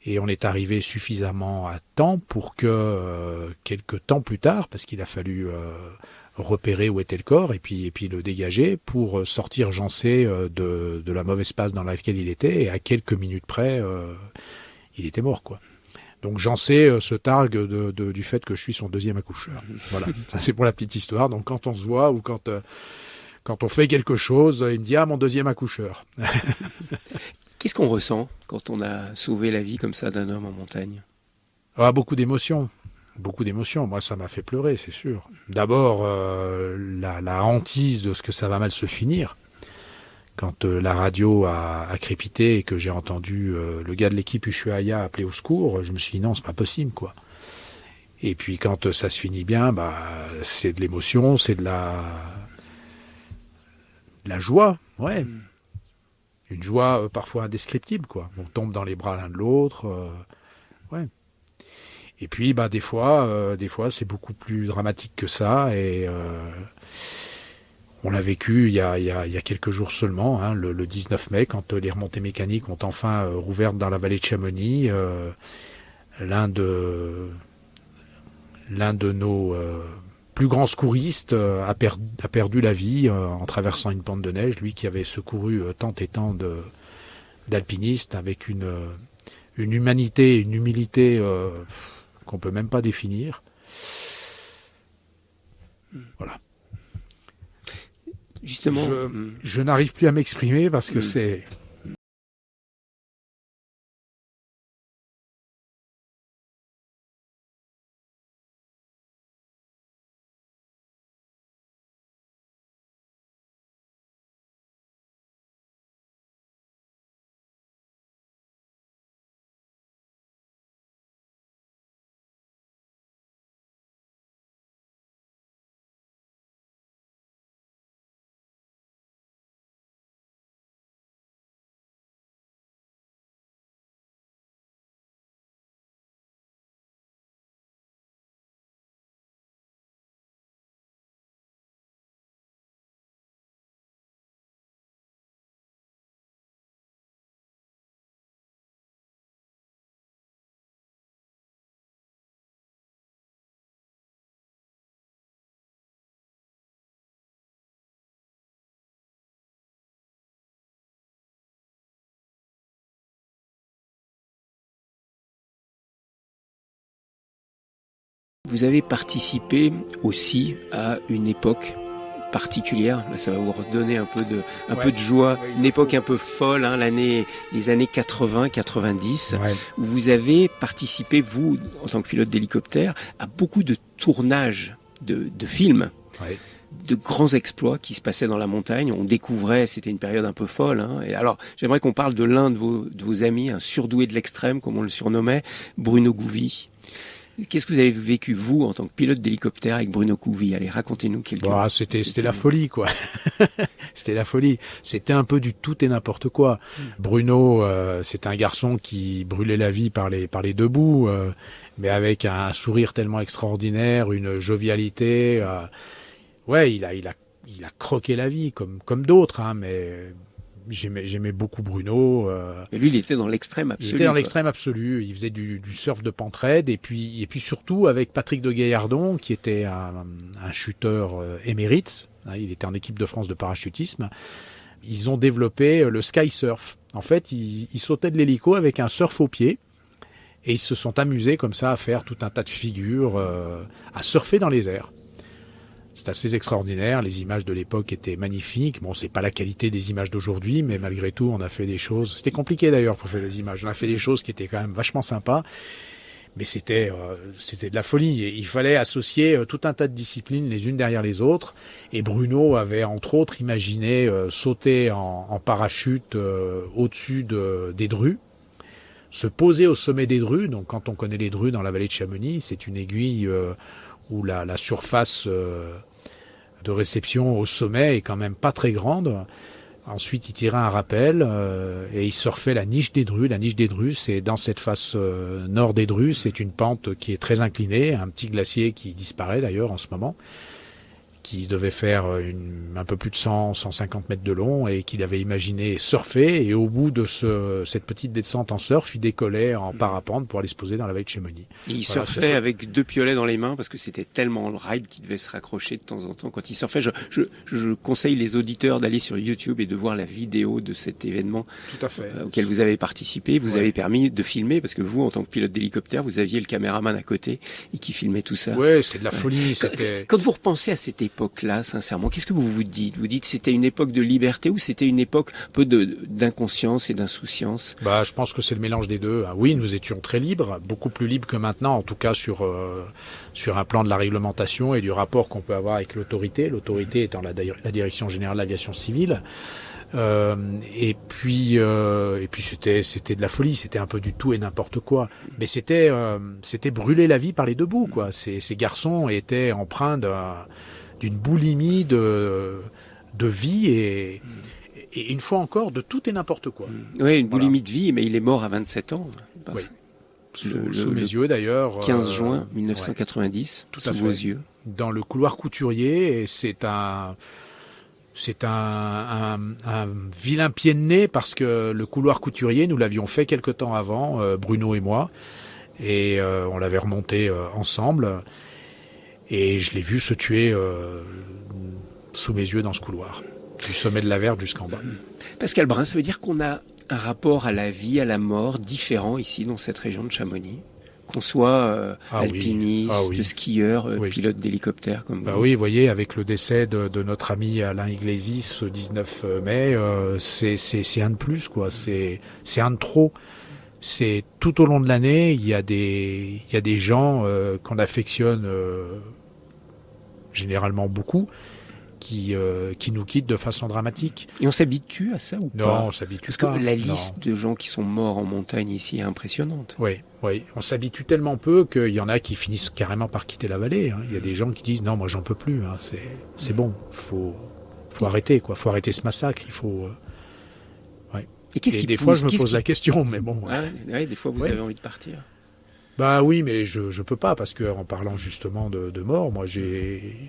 Et on est arrivé suffisamment à temps pour que quelques temps plus tard, parce qu'il a fallu repérer où était le corps et puis le dégager pour sortir Jean-C de la mauvaise passe dans laquelle il était, et à quelques minutes près, il était mort, quoi. Donc Jean-C se targue du fait que je suis son deuxième accoucheur. Voilà, ça c'est pour la petite histoire. Donc quand on se voit ou quand on fait quelque chose, il me dit « Ah, mon deuxième accoucheur ». Qu'est-ce qu'on ressent quand on a sauvé la vie comme ça d'un homme en montagne? Ah, beaucoup d'émotions. Beaucoup d'émotions. Moi, ça m'a fait pleurer, c'est sûr. D'abord, la hantise de ce que ça va mal se finir. Quand la radio a crépité et que j'ai entendu le gars de l'équipe Ushuaïa appeler au secours, je me suis dit non, c'est pas possible, quoi. Et puis quand ça se finit bien, c'est de l'émotion, c'est de la joie, ouais. Une joie parfois indescriptible, quoi. On tombe dans les bras l'un de l'autre, ouais. Et puis, des fois, c'est beaucoup plus dramatique que ça. Et on l'a vécu il y a quelques jours seulement, le 19 mai, quand les remontées mécaniques ont enfin rouvert dans la vallée de Chamonix. L'un de nos plus grands secouristes a perdu la vie en traversant une pente de neige. Lui qui avait secouru tant et tant d'alpinistes avec une humanité, une humilité qu'on peut même pas définir. Voilà. Justement, je n'arrive plus à m'exprimer parce que c'est... Vous avez participé aussi à une époque particulière. Là, ça va vous redonner un peu de joie. Une époque un peu folle, hein, les années 80, 90, où vous avez participé, vous, en tant que pilote d'hélicoptère, à beaucoup de tournages de films. Ouais. De grands exploits qui se passaient dans la montagne. On découvrait, c'était une période un peu folle. Hein. Et alors, j'aimerais qu'on parle de l'un de vos amis, un surdoué de l'extrême, comme on le surnommait, Bruno Gouvi. Qu'est-ce que vous avez vécu, vous, en tant que pilote d'hélicoptère avec Bruno Gouvi? Allez, racontez-nous quelques... C'était la folie, quoi. C'était la folie. C'était un peu du tout et n'importe quoi. Bruno, c'est un garçon qui brûlait la vie par les deux bouts, mais avec un sourire tellement extraordinaire, une jovialité... Ouais, il a croqué la vie comme d'autres, hein, mais j'aimais beaucoup Bruno. Et lui, il était dans l'extrême absolu. Il était dans l'extrême absolu. Il faisait du surf de pentraide et puis surtout avec Patrick de Gaillardon, qui était un chuteur émérite. Hein, il était en équipe de France de parachutisme. Ils ont développé le sky surf. En fait, ils sautaient de l'hélico avec un surf au pied. Et ils se sont amusés comme ça à faire tout un tas de figures, à surfer dans les airs. C'est assez extraordinaire, les images de l'époque étaient magnifiques. Bon, c'est pas la qualité des images d'aujourd'hui, mais malgré tout, on a fait des choses... C'était compliqué d'ailleurs pour faire des images. On a fait des choses qui étaient quand même vachement sympas, mais c'était de la folie. Et il fallait associer tout un tas de disciplines les unes derrière les autres. Et Bruno avait entre autres imaginé sauter en parachute au-dessus des drues, se poser au sommet des drues. Donc quand on connaît les drues dans la vallée de Chamonix, c'est une aiguille... où la surface de réception au sommet est quand même pas très grande. Ensuite, il tirait un rappel et il surfait la niche des drues. La niche des drues, c'est dans cette face nord des drues, c'est une pente qui est très inclinée, un petit glacier qui disparaît d'ailleurs en ce moment, qui devait faire un peu plus de 150 mètres de long et qu'il avait imaginé surfer. Et au bout de cette petite descente en surf, il décollait en parapente pour aller se poser dans la vallée de Chamonix. Et il surfait avec 2 piolets dans les mains parce que c'était tellement le ride qu'il devait se raccrocher de temps en temps quand il surfait. Je conseille les auditeurs d'aller sur YouTube et de voir la vidéo de cet événement. Tout à fait. Auquel vous avez participé. Vous avez permis de filmer parce que vous, en tant que pilote d'hélicoptère, vous aviez le caméraman à côté et qui filmait tout ça. Ouais, c'était de la folie. Quand vous repensez à cette époque-là, sincèrement, qu'est-ce que vous vous dites? Vous dites que c'était une époque de liberté ou c'était une époque un peu d'inconscience et d'insouciance? Je pense que c'est le mélange des deux. Oui, nous étions très libres, beaucoup plus libres que maintenant, en tout cas sur un plan de la réglementation et du rapport qu'on peut avoir avec l'autorité. L'autorité étant la Direction générale de l'aviation civile. Et puis c'était de la folie, c'était un peu du tout et n'importe quoi. Mais c'était brûler la vie par les deux bouts, quoi. Ces garçons étaient empreints d'une boulimie de vie et une fois encore de tout et n'importe quoi. Oui, une boulimie de vie, mais il est mort à 27 ans. Oui. Sous mes yeux d'ailleurs. 15 juin 1990, tout sous à fait. vos yeux. Dans le couloir Couturier, et c'est un vilain pied de nez parce que le couloir Couturier, nous l'avions fait quelque temps avant, Bruno et moi, et on l'avait remonté ensemble. Et je l'ai vu se tuer sous mes yeux dans ce couloir, du sommet de la Verte jusqu'en bas. Pascal Brun, ça veut dire qu'on a un rapport à la vie, à la mort différent ici dans cette région de Chamonix, qu'on soit alpiniste, skieur, pilote d'hélicoptère comme vous. Oui, vous voyez, avec le décès de notre ami Alain Iglesias ce 19 mai, c'est un de plus, quoi. C'est un de trop. C'est tout au long de l'année, il y a des gens qu'on affectionne généralement beaucoup, qui nous quittent de façon dramatique. Et on s'habitue à ça ou pas? Non, on s'habitue pas. Parce que la liste de gens qui sont morts en montagne ici est impressionnante. Oui. On s'habitue tellement peu qu'il y en a qui finissent carrément par quitter la vallée. Hein. Il y a des gens qui disent non, moi j'en peux plus. Hein. C'est bon, faut arrêter, quoi. Faut arrêter ce massacre. Il faut. Et qu'est-ce qui des fois, je me pose la question, mais bon. Des fois, vous avez envie de partir. Oui, mais je peux pas parce que en parlant justement de mort, moi j'ai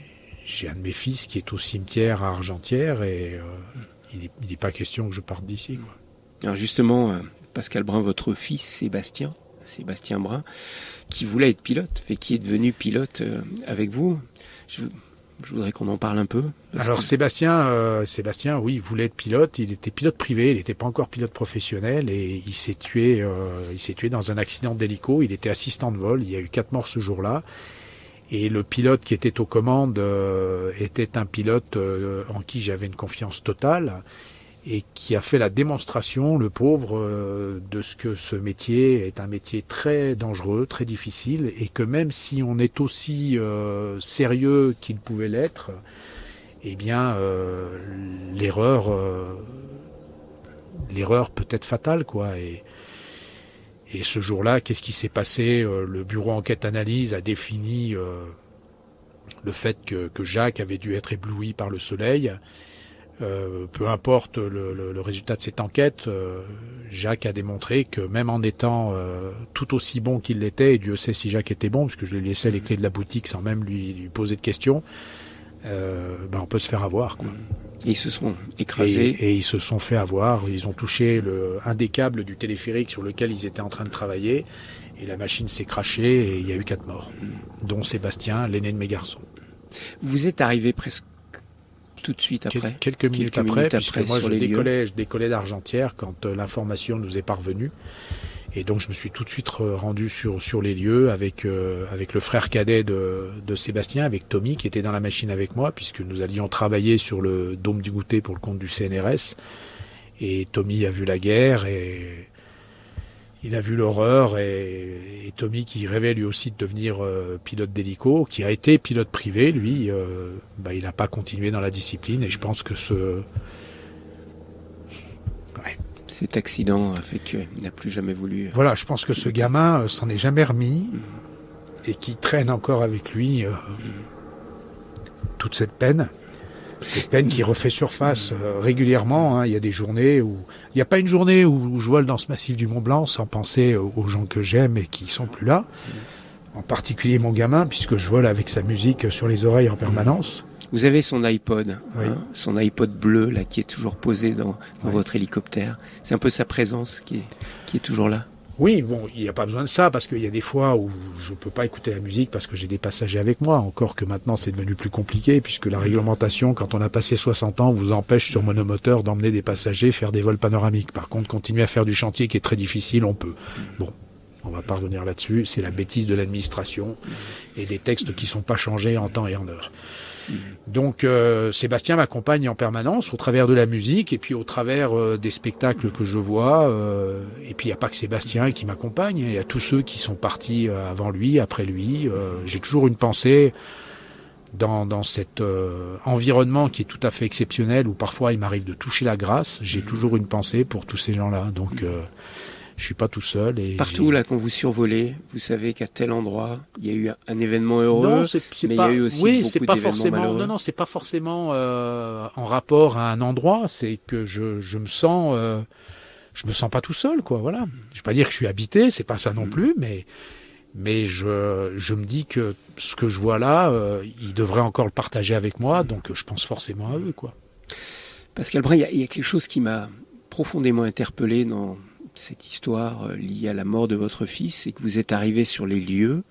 un de mes fils qui est au cimetière à Argentière et il n'est pas question que je parte d'ici, quoi. Alors justement, Pascal Brun, votre fils Sébastien Brun, qui voulait être pilote, qui est devenu pilote avec vous. Je voudrais qu'on en parle un peu. Alors Sébastien, oui, il voulait être pilote. Il était pilote privé, il n'était pas encore pilote professionnel et il s'est tué dans un accident d'hélico. Il était assistant de vol. Il y a eu 4 morts ce jour-là. Et le pilote qui était aux commandes était un pilote en qui j'avais une confiance totale et qui a fait la démonstration, le pauvre, de ce que ce métier est un métier très dangereux, très difficile, et que même si on est aussi sérieux qu'il pouvait l'être, eh bien l'erreur peut être fatale, quoi. Et ce jour-là, qu'est-ce qui s'est passé? Le bureau enquête-analyse a défini le fait que Jacques avait dû être ébloui par le soleil. Peu importe le résultat de cette enquête, Jacques a démontré que même en étant tout aussi bon qu'il l'était, et Dieu sait si Jacques était bon, puisque je lui laissais les clés de la boutique sans même lui poser de questions, on peut se faire avoir, quoi. Et ils se sont écrasés. Et ils se sont fait avoir. Ils ont touché un des câbles du téléphérique sur lequel ils étaient en train de travailler. Et la machine s'est crashée et il y a eu 4 morts, dont Sébastien, l'aîné de mes garçons. Vous êtes arrivé presque tout de suite après. Quelques minutes après, puisque moi je décollais d'Argentière quand l'information nous est parvenue. Et donc je me suis tout de suite rendu sur les lieux avec le frère cadet de Sébastien, avec Tommy qui était dans la machine avec moi, puisque nous allions travailler sur le dôme du goûter pour le compte du CNRS. Et Tommy a vu la guerre et il a vu l'horreur, et Tommy, qui rêvait lui aussi de devenir pilote d'hélico, qui a été pilote privé, lui, il n'a pas continué dans la discipline, et je pense que cet accident a fait qu'il n'a plus jamais voulu... Voilà, je pense que ce gamin s'en est jamais remis, et qui traîne encore avec lui toute cette peine. Cette peine qui refait surface régulièrement. Il y a des journées où... Il n'y a pas une journée où je vole dans ce massif du Mont-Blanc sans penser aux gens que j'aime et qui sont plus là. En particulier mon gamin, puisque je vole avec sa musique sur les oreilles en permanence. Vous avez son iPod, oui. Son iPod bleu là, qui est toujours posé dans votre hélicoptère. C'est un peu sa présence qui est toujours là. Oui, bon, il n'y a pas besoin de ça, parce qu'il y a des fois où je peux pas écouter la musique parce que j'ai des passagers avec moi. Encore que maintenant, c'est devenu plus compliqué, puisque la réglementation, quand on a passé 60 ans, vous empêche sur monomoteur d'emmener des passagers faire des vols panoramiques. Par contre, continuer à faire du chantier qui est très difficile, on peut. Bon, on va pas revenir là-dessus. C'est la bêtise de l'administration et des textes qui sont pas changés en temps et en heure. Donc Sébastien m'accompagne en permanence au travers de la musique et puis au travers des spectacles que je vois. Et puis il n'y a pas que Sébastien qui m'accompagne, il y a tous ceux qui sont partis avant lui, après lui. J'ai toujours une pensée dans cet environnement qui est tout à fait exceptionnel, où parfois il m'arrive de toucher la grâce. J'ai toujours une pensée pour tous ces gens-là. Donc je suis pas tout seul. Et partout là, quand vous survolez, vous savez qu'à tel endroit, il y a eu un événement heureux, mais il y a eu aussi beaucoup d'événements malheureux. Non, c'est pas forcément en rapport à un endroit. C'est que je me sens pas tout seul, quoi. Voilà. Je vais pas dire que je suis habité, c'est pas ça non plus, mais je me dis que ce que je vois là, ils devraient encore le partager avec moi, donc je pense forcément à eux, quoi. Pascal Brun, il y a quelque chose qui m'a profondément interpellé dans cette histoire liée à la mort de votre fils, c'est que vous êtes arrivé sur les lieux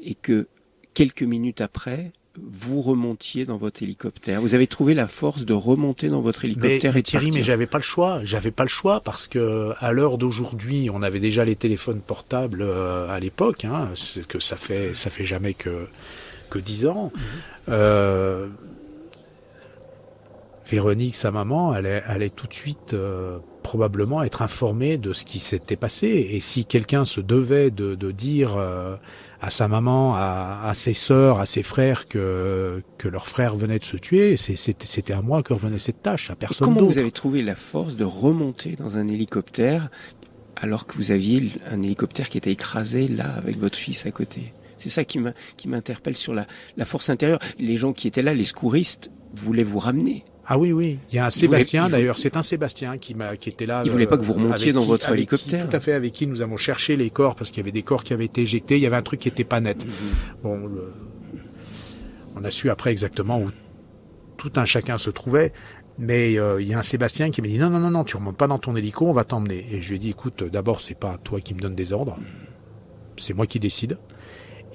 et que quelques minutes après, vous remontiez dans votre hélicoptère. Vous avez trouvé la force de remonter dans votre hélicoptère mais Thierry, mais j'avais pas le choix parce que à l'heure d'aujourd'hui, on avait déjà les téléphones portables à l'époque, c'est que ça fait jamais que 10 ans. Véronique, sa maman, allait tout de suite probablement être informée de ce qui s'était passé. Et si quelqu'un se devait de dire à sa maman, à ses sœurs, à ses frères que leur frère venait de se tuer, c'était à moi que revenait cette tâche, à personne d'autre. Comment vous avez trouvé la force de remonter dans un hélicoptère alors que vous aviez un hélicoptère qui était écrasé là avec votre fils à côté? C'est ça qui m'interpelle sur la force intérieure. Les gens qui étaient là, les secouristes, voulaient vous ramener. Ah oui. Il y a un Sébastien, d'ailleurs, c'est un Sébastien qui était là. Il voulait pas que vous remontiez dans votre hélicoptère. Tout à fait, avec qui nous avons cherché les corps, parce qu'il y avait des corps qui avaient été éjectés, il y avait un truc qui était pas net. Bon, on a su après exactement où tout un chacun se trouvait, mais il y a un Sébastien qui m'a dit non, tu remontes pas dans ton hélico, on va t'emmener. Et je lui ai dit, écoute, d'abord, c'est pas toi qui me donne des ordres, c'est moi qui décide.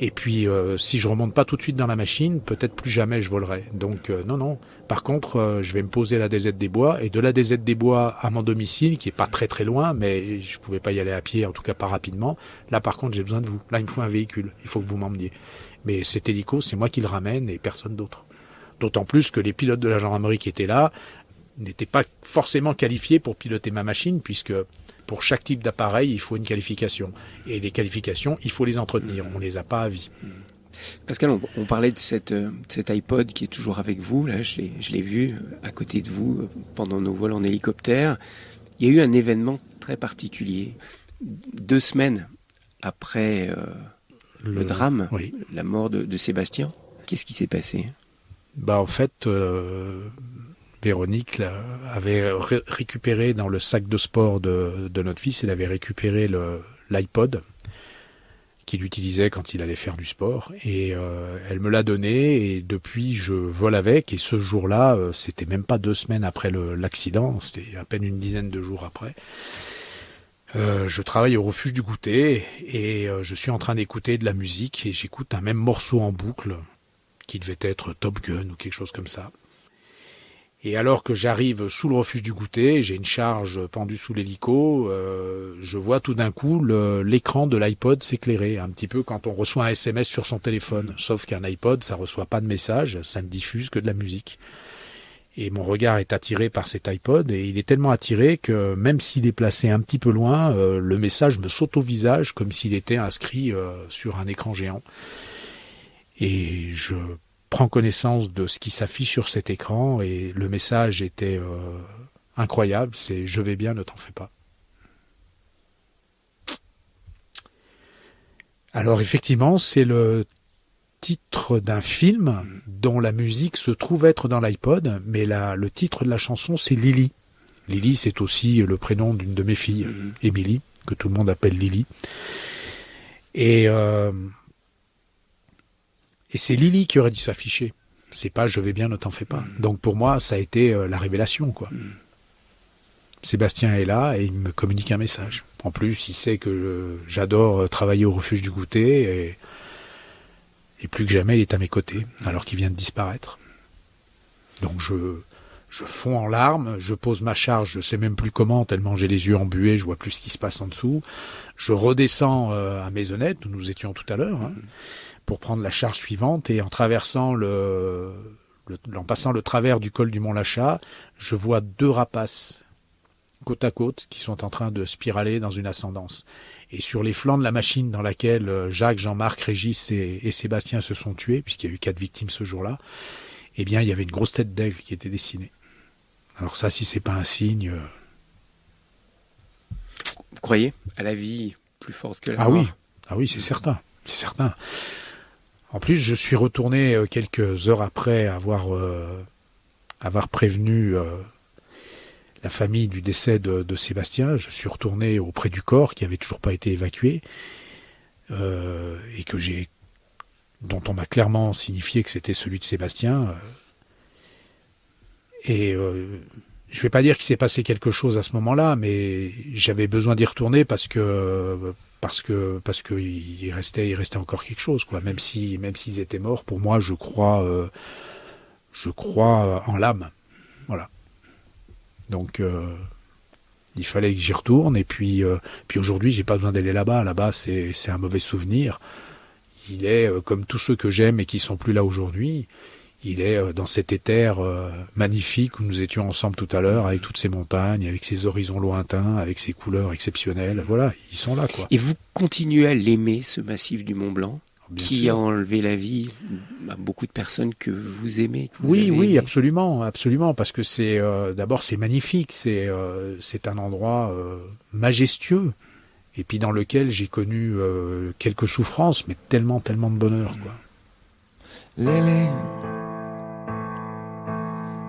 Et puis, si je remonte pas tout de suite dans la machine, peut-être plus jamais je volerai. Donc, non. Par contre, je vais me poser à la DZ des Bois, et de la DZ des Bois à mon domicile, qui est pas très très loin, mais je pouvais pas y aller à pied, en tout cas pas rapidement. Là, par contre, j'ai besoin de vous. Là, il me faut un véhicule. Il faut que vous m'emmeniez. Mais cet hélico, c'est moi qui le ramène et personne d'autre. D'autant plus que les pilotes de la gendarmerie qui étaient là n'étaient pas forcément qualifiés pour piloter ma machine, puisque pour chaque type d'appareil, il faut une qualification. Et les qualifications, il faut les entretenir. On les a pas à vie. Pascal, on parlait de cet iPod qui est toujours avec vous. Là, je l'ai vu à côté de vous pendant nos vols en hélicoptère. Il y a eu un événement très particulier. 2 semaines après le drame, oui. La mort de Sébastien, qu'est-ce qui s'est passé ? En fait, Véronique avait récupéré dans le sac de sport de notre fils, elle avait récupéré l'iPod qu'il utilisait quand il allait faire du sport, et elle me l'a donné, et depuis je vole avec, et ce jour-là, c'était même pas 2 semaines après l'accident, c'était à peine une dizaine de jours après. Je travaille au refuge du goûter, et je suis en train d'écouter de la musique, et j'écoute un même morceau en boucle, qui devait être Top Gun ou quelque chose comme ça. Et alors que j'arrive sous le refuge du goûter, j'ai une charge pendue sous l'hélico, je vois tout d'un coup l'écran de l'iPod s'éclairer, un petit peu quand on reçoit un SMS sur son téléphone. Sauf qu'un iPod, ça reçoit pas de message, ça ne diffuse que de la musique. Et mon regard est attiré par cet iPod, et il est tellement attiré que même s'il est placé un petit peu loin, le message me saute au visage comme s'il était inscrit sur un écran géant. Et je prends connaissance de ce qui s'affiche sur cet écran, et le message était incroyable, c'est « Je vais bien, ne t'en fais pas ». Alors effectivement, c'est le titre d'un film dont la musique se trouve être dans l'iPod, mais le titre de la chanson, c'est Lily. Lily, c'est aussi le prénom d'une de mes filles, Émilie, que tout le monde appelle Lily. Et c'est Lily qui aurait dû s'afficher. C'est pas « Je vais bien, ne t'en fais pas ». Donc pour moi, ça a été la révélation, quoi. Sébastien est là et il me communique un message. En plus, il sait que j'adore travailler au refuge du goûter, et plus que jamais, il est à mes côtés, alors qu'il vient de disparaître. Donc je fonds en larmes, je pose ma charge, je sais même plus comment, tellement j'ai les yeux embués, je vois plus ce qui se passe en dessous. Je redescends à Maisonnette, où nous étions tout à l'heure, pour prendre la charge suivante, et en traversant en passant le travers du col du Mont-Lachat, je vois 2 rapaces côte à côte qui sont en train de spiraler dans une ascendance. Et sur les flancs de la machine dans laquelle Jacques, Jean-Marc, Régis et Sébastien se sont tués, puisqu'il y a eu 4 victimes ce jour-là, eh bien, il y avait une grosse tête d'aigle qui était dessinée. Alors ça, si c'est pas un signe... Vous croyez à la vie plus forte que la mort ? Ah oui, c'est certain. En plus, je suis retourné quelques heures après avoir prévenu la famille du décès de Sébastien. Je suis retourné auprès du corps qui avait toujours pas été évacué, et dont on m'a clairement signifié que c'était celui de Sébastien. Je vais pas dire qu'il s'est passé quelque chose à ce moment-là, mais j'avais besoin d'y retourner parce que il restait encore quelque chose, quoi. Même s'ils étaient morts, pour moi, je crois en l'âme. Voilà. Donc il fallait que j'y retourne, et puis aujourd'hui, j'ai pas besoin d'aller là-bas. Là-bas, c'est un mauvais souvenir. Il est comme tous ceux que j'aime et qui sont plus là aujourd'hui. Il est dans cet éther magnifique où nous étions ensemble tout à l'heure, avec toutes ces montagnes, avec ces horizons lointains, avec ces couleurs exceptionnelles. Voilà, ils sont là, quoi. Et vous continuez à l'aimer, ce massif du Mont Blanc, qui sûr. a enlevé la vie à beaucoup de personnes que vous aimez, que vous Oui, avez oui, aimé. absolument, parce que d'abord c'est magnifique, c'est un endroit majestueux, et puis dans lequel j'ai connu quelques souffrances, mais tellement de bonheur, quoi. Lily,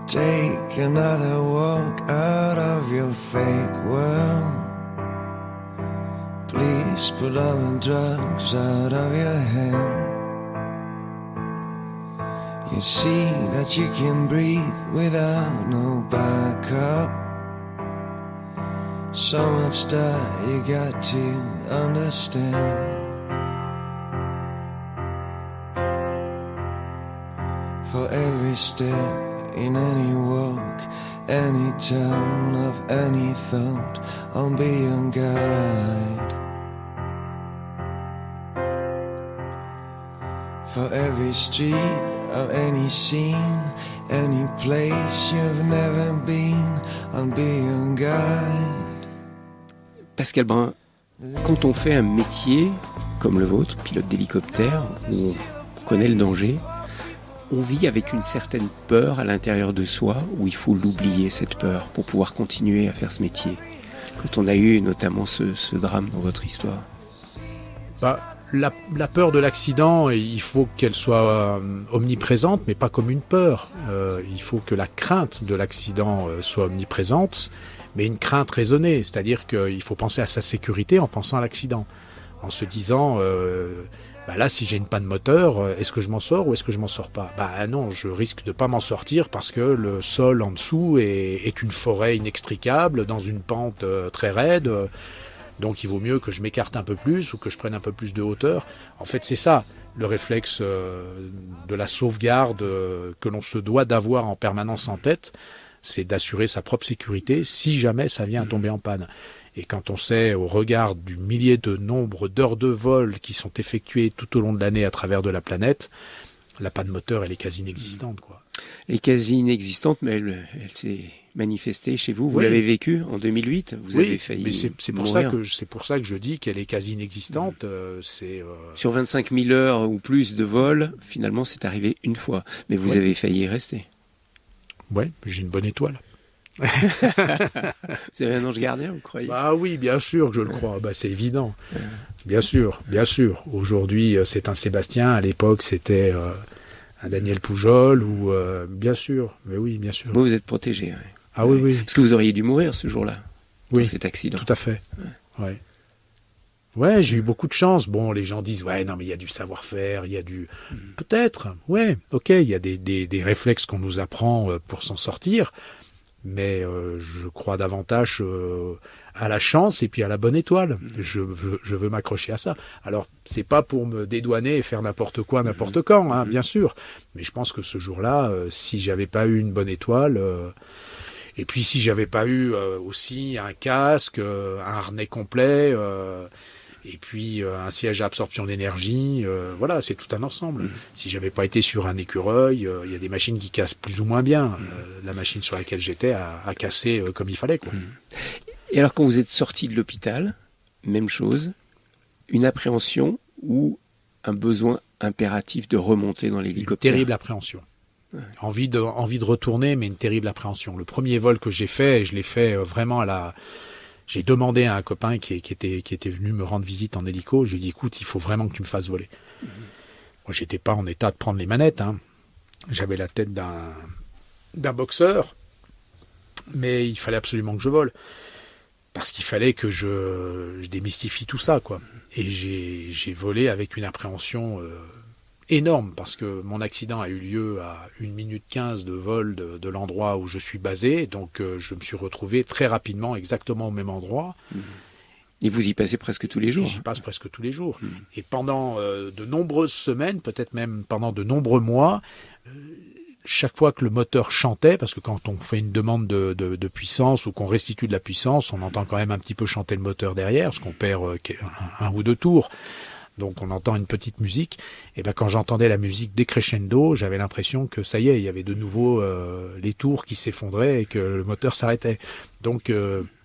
take another walk out of your fake world. Please put all the drugs out of your head. You see that you can breathe without no backup. So much that you got to understand. For every step in any walk, any turn of any thought, I'll be your guide. for every street of any scene, any place you've never been. I'll be your guide. Pascal Brun, quand on fait un métier comme le vôtre, pilote d'hélicoptère, où on connaît le danger, on vit avec une certaine peur à l'intérieur de soi, où il faut l'oublier, cette peur, pour pouvoir continuer à faire ce métier. Quand on a eu notamment ce drame dans votre histoire. La peur de l'accident, il faut qu'elle soit omniprésente, mais pas comme une peur. Il faut que la crainte de l'accident soit omniprésente, mais une crainte raisonnée. C'est-à-dire qu'il faut penser à sa sécurité en pensant à l'accident. En se disant, là, si j'ai une panne moteur, est-ce que je m'en sors ou est-ce que je m'en sors pas ? Non, je risque de pas m'en sortir parce que le sol en dessous est une forêt inextricable, dans une pente très raide. Donc il vaut mieux que je m'écarte un peu plus ou que je prenne un peu plus de hauteur. En fait, c'est ça, le réflexe de la sauvegarde que l'on se doit d'avoir en permanence en tête, c'est d'assurer sa propre sécurité si jamais ça vient à tomber en panne. Et quand on sait, au regard du millier de nombre d'heures de vol qui sont effectuées tout au long de l'année à travers de la planète, la panne moteur, elle est quasi inexistante, quoi. Elle est quasi inexistante, mais elle s'est manifestée chez vous. Vous l'avez vécu en 2008. Vous avez failli mais c'est pour ça que je dis qu'elle est quasi inexistante. Sur 25 000 heures ou plus de vol, finalement, c'est arrivé une fois. Mais vous avez failli y rester. Ouais, j'ai une bonne étoile. Vous avez un ange gardien, vous croyez ? Oui, bien sûr que je le crois. C'est évident. Bien sûr. Aujourd'hui, c'est un Sébastien. À l'époque, c'était un Daniel Poujol ou bien sûr. Mais oui, bien sûr. Vous êtes protégé. Ouais. Ah oui. Parce que vous auriez dû mourir ce jour-là. Oui. Dans cet accident. Tout à fait. Ouais, j'ai eu beaucoup de chance. Bon, les gens disent, non, mais il y a du savoir-faire, il y a du... Peut-être, ok, il y a des réflexes qu'on nous apprend pour s'en sortir, mais je crois davantage à la chance et puis à la bonne étoile. Je veux m'accrocher à ça. Alors, c'est pas pour me dédouaner et faire n'importe quoi, n'importe quand, bien sûr, mais je pense que ce jour-là, si j'avais pas eu une bonne étoile... Et puis si j'avais pas eu aussi un casque, un harnais complet, et puis un siège à absorption d'énergie, c'est tout un ensemble. Si j'avais pas été sur un écureuil, il y a des machines qui cassent plus ou moins bien. La machine sur laquelle j'étais a cassé comme il fallait, quoi. Et alors quand vous êtes sorti de l'hôpital, même chose, une appréhension ou un besoin impératif de remonter dans l'hélicoptère ? Une terrible appréhension. Envie de retourner, mais une terrible appréhension. Le premier vol que j'ai fait, je l'ai fait vraiment j'ai demandé à un copain qui était venu me rendre visite en hélico, je lui ai dit, écoute, il faut vraiment que tu me fasses voler. Moi, j'étais pas en état de prendre les manettes, J'avais la tête d'un boxeur, mais il fallait absolument que je vole. Parce qu'il fallait que je démystifie tout ça, quoi. Et j'ai volé avec une appréhension énorme, parce que mon accident a eu lieu à 1 minute 15 de vol de l'endroit où je suis basé, donc je me suis retrouvé très rapidement exactement au même endroit. Et vous y passez presque tous les jours ? J'y passe presque tous les jours. Et pendant de nombreuses semaines, peut-être même pendant de nombreux mois, chaque fois que le moteur chantait, parce que quand on fait une demande de puissance ou qu'on restitue de la puissance, on entend quand même un petit peu chanter le moteur derrière, parce qu'on perd un ou deux tours. Donc on entend une petite musique, et quand j'entendais la musique décrescendo, j'avais l'impression que ça y est, il y avait de nouveau les tours qui s'effondraient et que le moteur s'arrêtait. Donc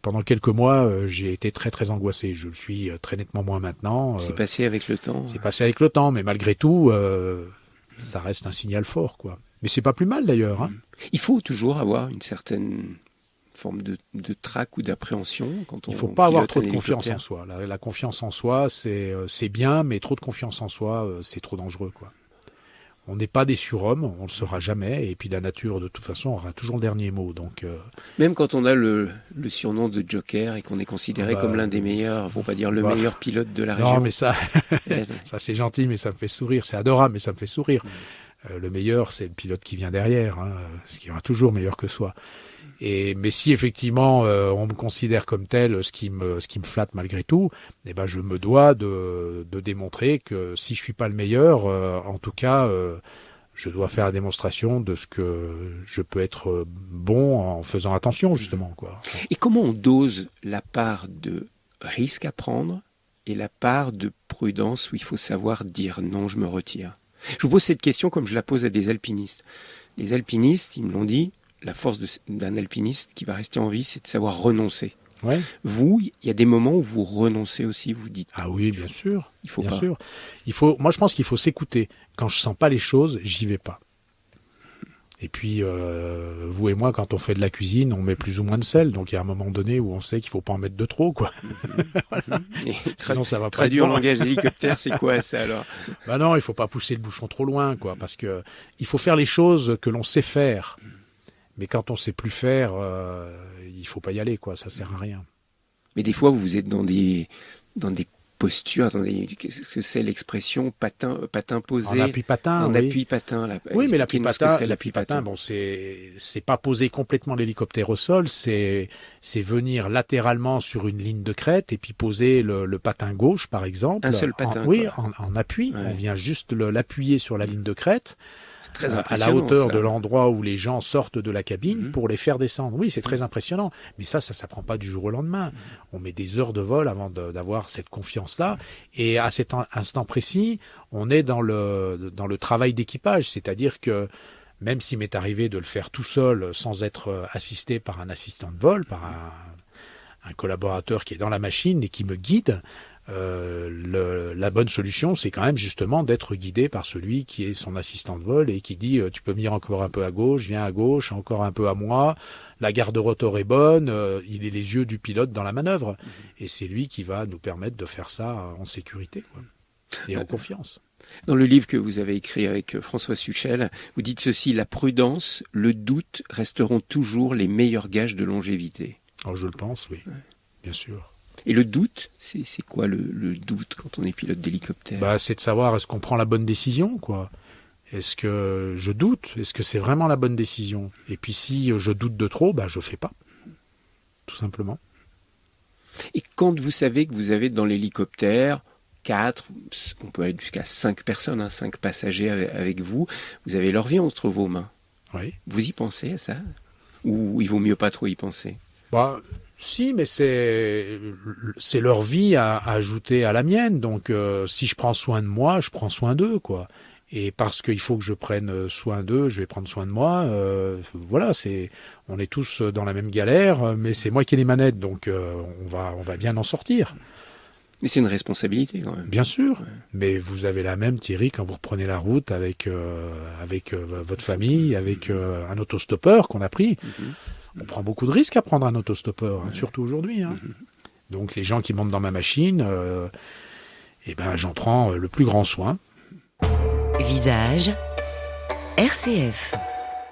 pendant quelques mois, j'ai été très très angoissé. Je le suis très nettement moins maintenant. C'est passé avec le temps. C'est passé avec le temps, mais malgré tout, ça reste un signal fort, quoi. Mais c'est pas plus mal d'ailleurs. Il faut toujours avoir une certaine forme de trac ou d'appréhension quand on il faut pas avoir trop de confiance en soi. La confiance en soi, c'est bien, mais trop de confiance en soi, c'est trop dangereux, quoi. On n'est pas des surhommes, on le sera jamais, et puis la nature, de toute façon, aura toujours le dernier mot. Donc même quand on a le surnom de Joker et qu'on est considéré comme l'un des meilleurs, pour pas dire le meilleur pilote de la région. Non, mais ça c'est gentil, mais ça me fait sourire. C'est adorable, mais ça me fait sourire. Le meilleur, c'est le pilote qui vient derrière, ce qui aura toujours meilleur que soi. Mais si effectivement on me considère comme tel, ce qui me flatte malgré tout, je me dois de démontrer que si je suis pas le meilleur, en tout cas, je dois faire la démonstration de ce que je peux être bon en faisant attention, justement, quoi. Et comment on dose la part de risque à prendre et la part de prudence où il faut savoir dire non, je me retire ? Je vous pose cette question comme je la pose à des alpinistes. Les alpinistes, ils me l'ont dit, la force d'un alpiniste qui va rester en vie, c'est de savoir renoncer. Ouais. Vous, il y a des moments où vous renoncez aussi, vous dites. Ah oui, bien sûr. Il faut bien pas. sûr. Moi, je pense qu'il faut s'écouter. Quand je sens pas les choses, j'y vais pas. Et puis, vous et moi, quand on fait de la cuisine, on met plus ou moins de sel. Donc, il y a un moment donné où on sait qu'il faut pas en mettre de trop, quoi. Voilà. Et Sinon, ça va pas être traduire en bon. langage d'hélicoptère, c'est quoi ça alors? Bah non, il faut pas pousser le bouchon trop loin, quoi. Parce que il faut faire les choses que l'on sait faire. Mais quand on sait plus faire, il faut pas y aller, quoi. Ça sert à rien. Mais des fois, vous êtes dans des postures, qu'est-ce que c'est l'expression patin posé? En appui patin, En oui. appui patin, là. Oui, mais l'appui Expliquez-nous ce que patin, c'est l'appui patin. bon, c'est pas poser complètement l'hélicoptère au sol, c'est venir latéralement sur une ligne de crête et puis poser le patin gauche, par exemple. Un seul patin, Oui, quoi. en appui. Ouais. On vient juste l'appuyer sur la ligne de crête. C'est très À impressionnant. la hauteur ça. de l'endroit où les gens sortent de la cabine Mhm. pour les faire descendre. Oui, c'est très impressionnant. Mais ça s'apprend pas du jour au lendemain. On met des heures de vol avant d'avoir cette confiance-là. Et à cet instant précis, on est dans le travail d'équipage. C'est-à-dire que même s'il m'est arrivé de le faire tout seul, sans être assisté par un assistant de vol, par un collaborateur qui est dans la machine et qui me guide, la bonne solution, c'est quand même justement d'être guidé par celui qui est son assistant de vol et qui dit tu peux venir encore un peu à gauche, viens à gauche, encore un peu à moi, la garde rotor est bonne, il est les yeux du pilote dans la manœuvre. Et c'est lui qui va nous permettre de faire ça en sécurité, quoi. Et en confiance. Dans le livre que vous avez écrit avec François Suchel, vous dites ceci: la prudence, le doute resteront toujours les meilleurs gages de longévité. Alors je le pense, oui, bien sûr. Et le doute, c'est quoi le doute quand on est pilote d'hélicoptère? Bah, c'est de savoir est-ce qu'on prend la bonne décision, quoi. Est-ce que je doute? Est-ce que c'est vraiment la bonne décision? Et puis si je doute de trop, bah je fais pas. Tout simplement. Et quand vous savez que vous avez dans l'hélicoptère 4, on peut aller jusqu'à 5 personnes, 5 passagers avec vous, vous avez leur vie entre vos mains. Oui. Vous y pensez à ça? Ou il vaut mieux pas trop y penser? Bah, si, mais c'est leur vie à ajouter à la mienne. Donc, si je prends soin de moi, je prends soin d'eux, quoi. Et parce qu'il faut que je prenne soin d'eux, je vais prendre soin de moi. Voilà, on est tous dans la même galère, mais c'est moi qui ai les manettes, donc on va bien en sortir. Mais c'est une responsabilité quand même. Bien sûr, mais vous avez la même, Thierry, quand vous reprenez la route avec votre famille, avec un autostoppeur qu'on a pris. On prend beaucoup de risques à prendre un autostoppeur, surtout aujourd'hui. Donc les gens qui montent dans ma machine, j'en prends le plus grand soin. Visage RCF.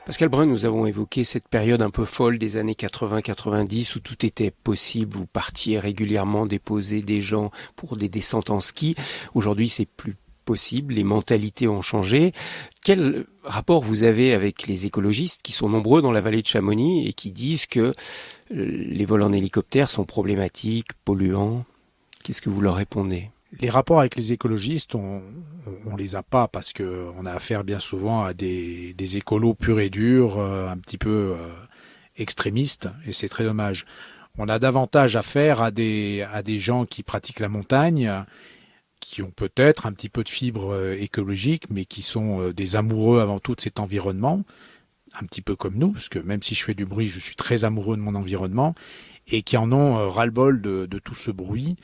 Pascal Brun, nous avons évoqué cette période un peu folle des années 80-90 où tout était possible. Vous partiez régulièrement déposer des gens pour des descentes en ski. Aujourd'hui, c'est plus possible. Les mentalités ont changé. Quel rapport vous avez avec les écologistes qui sont nombreux dans la vallée de Chamonix et qui disent que les vols en hélicoptère sont problématiques, polluants? Qu'est-ce que vous leur répondez? Les rapports avec les écologistes, on les a pas parce que on a affaire bien souvent à des écolos purs et durs, un petit peu extrémistes, et c'est très dommage. On a davantage affaire à des gens qui pratiquent la montagne, qui ont peut-être un petit peu de fibre écologique, mais qui sont des amoureux avant tout de cet environnement, un petit peu comme nous, parce que même si je fais du bruit, je suis très amoureux de mon environnement, et qui en ont ras-le-bol de tout ce bruit.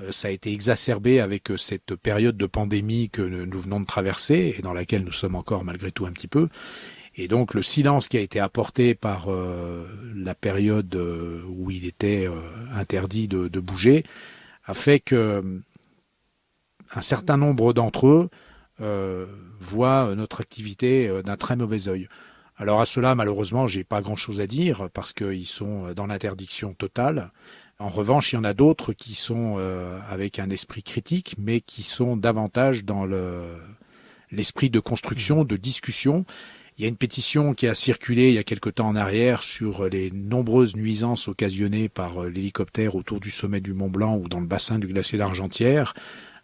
Ça a été exacerbé avec cette période de pandémie que nous venons de traverser et dans laquelle nous sommes encore malgré tout un petit peu. Et donc le silence qui a été apporté par la période où il était interdit de bouger a fait que un certain nombre d'entre eux voient notre activité d'un très mauvais œil. Alors à cela, malheureusement, j'ai pas grand-chose à dire parce qu'ils sont dans l'interdiction totale. En revanche, il y en a d'autres qui sont avec un esprit critique, mais qui sont davantage dans l'esprit de construction, de discussion. Il y a une pétition qui a circulé il y a quelque temps en arrière sur les nombreuses nuisances occasionnées par l'hélicoptère autour du sommet du Mont Blanc ou dans le bassin du glacier d'Argentière,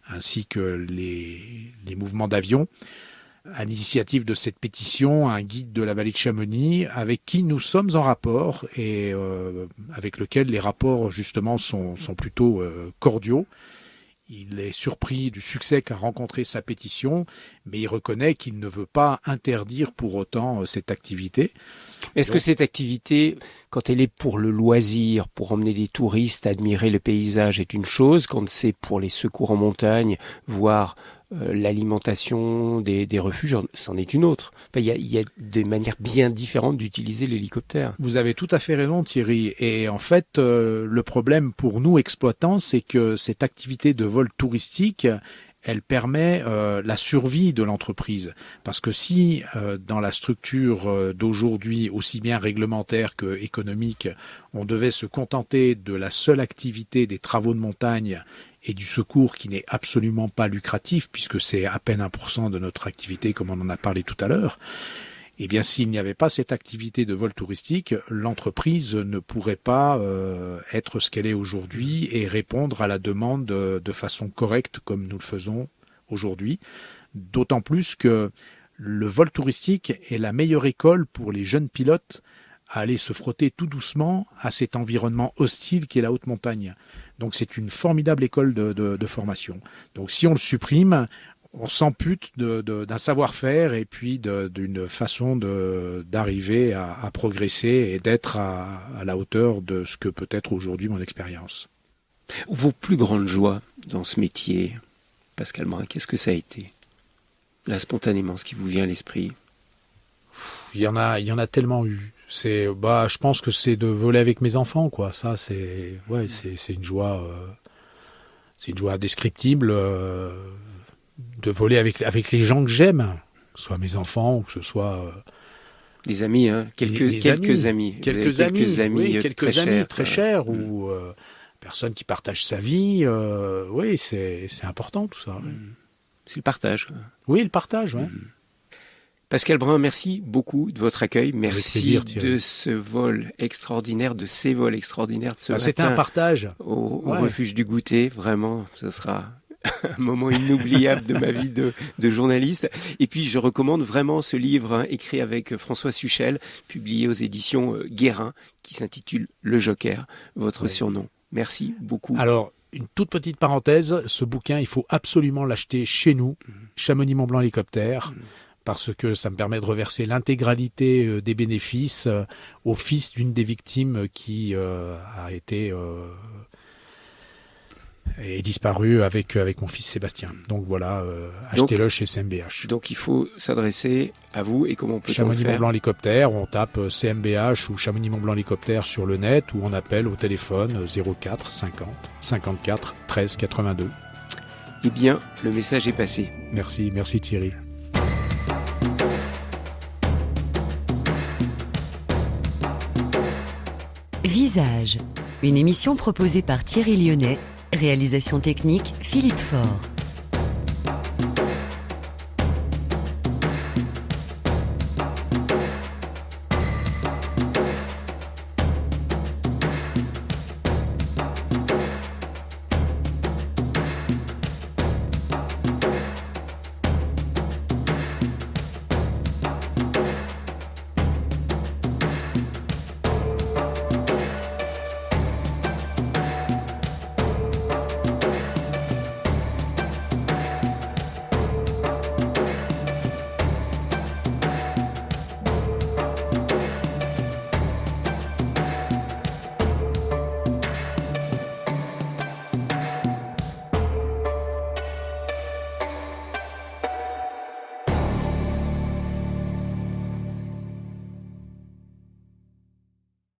ainsi que les mouvements d'avion. À l'initiative de cette pétition, un guide de la vallée de Chamonix avec qui nous sommes en rapport et avec lequel les rapports justement sont plutôt cordiaux. Il est surpris du succès qu'a rencontré sa pétition, mais il reconnaît qu'il ne veut pas interdire pour autant cette activité. Est-ce que cette activité, quand elle est pour le loisir, pour emmener des touristes à admirer le paysage, est une chose, quand c'est pour les secours en montagne, voire l'alimentation des refuges, c'en est une autre. Enfin, il y a des manières bien différentes d'utiliser l'hélicoptère. Vous avez tout à fait raison, Thierry. Et en fait, le problème pour nous exploitants, c'est que cette activité de vol touristique, elle permet la survie de l'entreprise. Parce que si dans la structure d'aujourd'hui, aussi bien réglementaire que économique, on devait se contenter de la seule activité des travaux de montagne et du secours qui n'est absolument pas lucratif, puisque c'est à peine 1% de notre activité, comme on en a parlé tout à l'heure, eh bien, s'il n'y avait pas cette activité de vol touristique, l'entreprise ne pourrait pas être ce qu'elle est aujourd'hui et répondre à la demande de façon correcte comme nous le faisons aujourd'hui. D'autant plus que le vol touristique est la meilleure école pour les jeunes pilotes à aller se frotter tout doucement à cet environnement hostile qu'est la haute montagne. Donc c'est une formidable école de formation. Donc si on le supprime, on s'ampute d'un savoir-faire et puis d'une façon d'arriver à progresser et d'être à la hauteur de ce que peut être aujourd'hui mon expérience. Vos plus grandes joies dans ce métier, Pascal Brun, qu'est-ce que ça a été? Là, spontanément, ce qui vous vient à l'esprit. Il y en a tellement eu. Je pense que c'est de voler avec mes enfants, quoi. Ça, c'est une joie indescriptible. De voler avec les gens que j'aime, que ce soit mes enfants ou que ce soit des amis, hein, quelques amis, quelques amis très chers ou personne qui partage sa vie. Oui, c'est important tout ça. C'est le partage, quoi. Oui, le partage, ouais. Pascal Brun, merci beaucoup de votre accueil. Merci plaisir, de ce vol extraordinaire, de ces vols extraordinaires de ce matin. C'était un partage. Au refuge du Goûter, vraiment, ça sera un moment inoubliable de ma vie de journaliste. Et puis, je recommande vraiment ce livre écrit avec François Suchel, publié aux éditions Guérin, qui s'intitule Le Joker, votre surnom. Merci beaucoup. Alors, une toute petite parenthèse, ce bouquin, il faut absolument l'acheter chez nous, Chamonix-Mont-Blanc Hélicoptère, parce que ça me permet de reverser l'intégralité des bénéfices au fils d'une des victimes qui est disparu avec mon fils Sébastien. Donc voilà, achetez-le chez CMBH. Donc il faut s'adresser à vous, et comment peut-on Chamonix faire? Mont-Blanc Hélicoptère, on tape CMBH ou Chamonix Mont-Blanc Hélicoptère sur le net, ou on appelle au téléphone 04 50 54 13 82. Eh bien, le message est passé. Merci Thierry. Visage, une émission proposée par Thierry Lyonnais, réalisation technique Philippe Faure.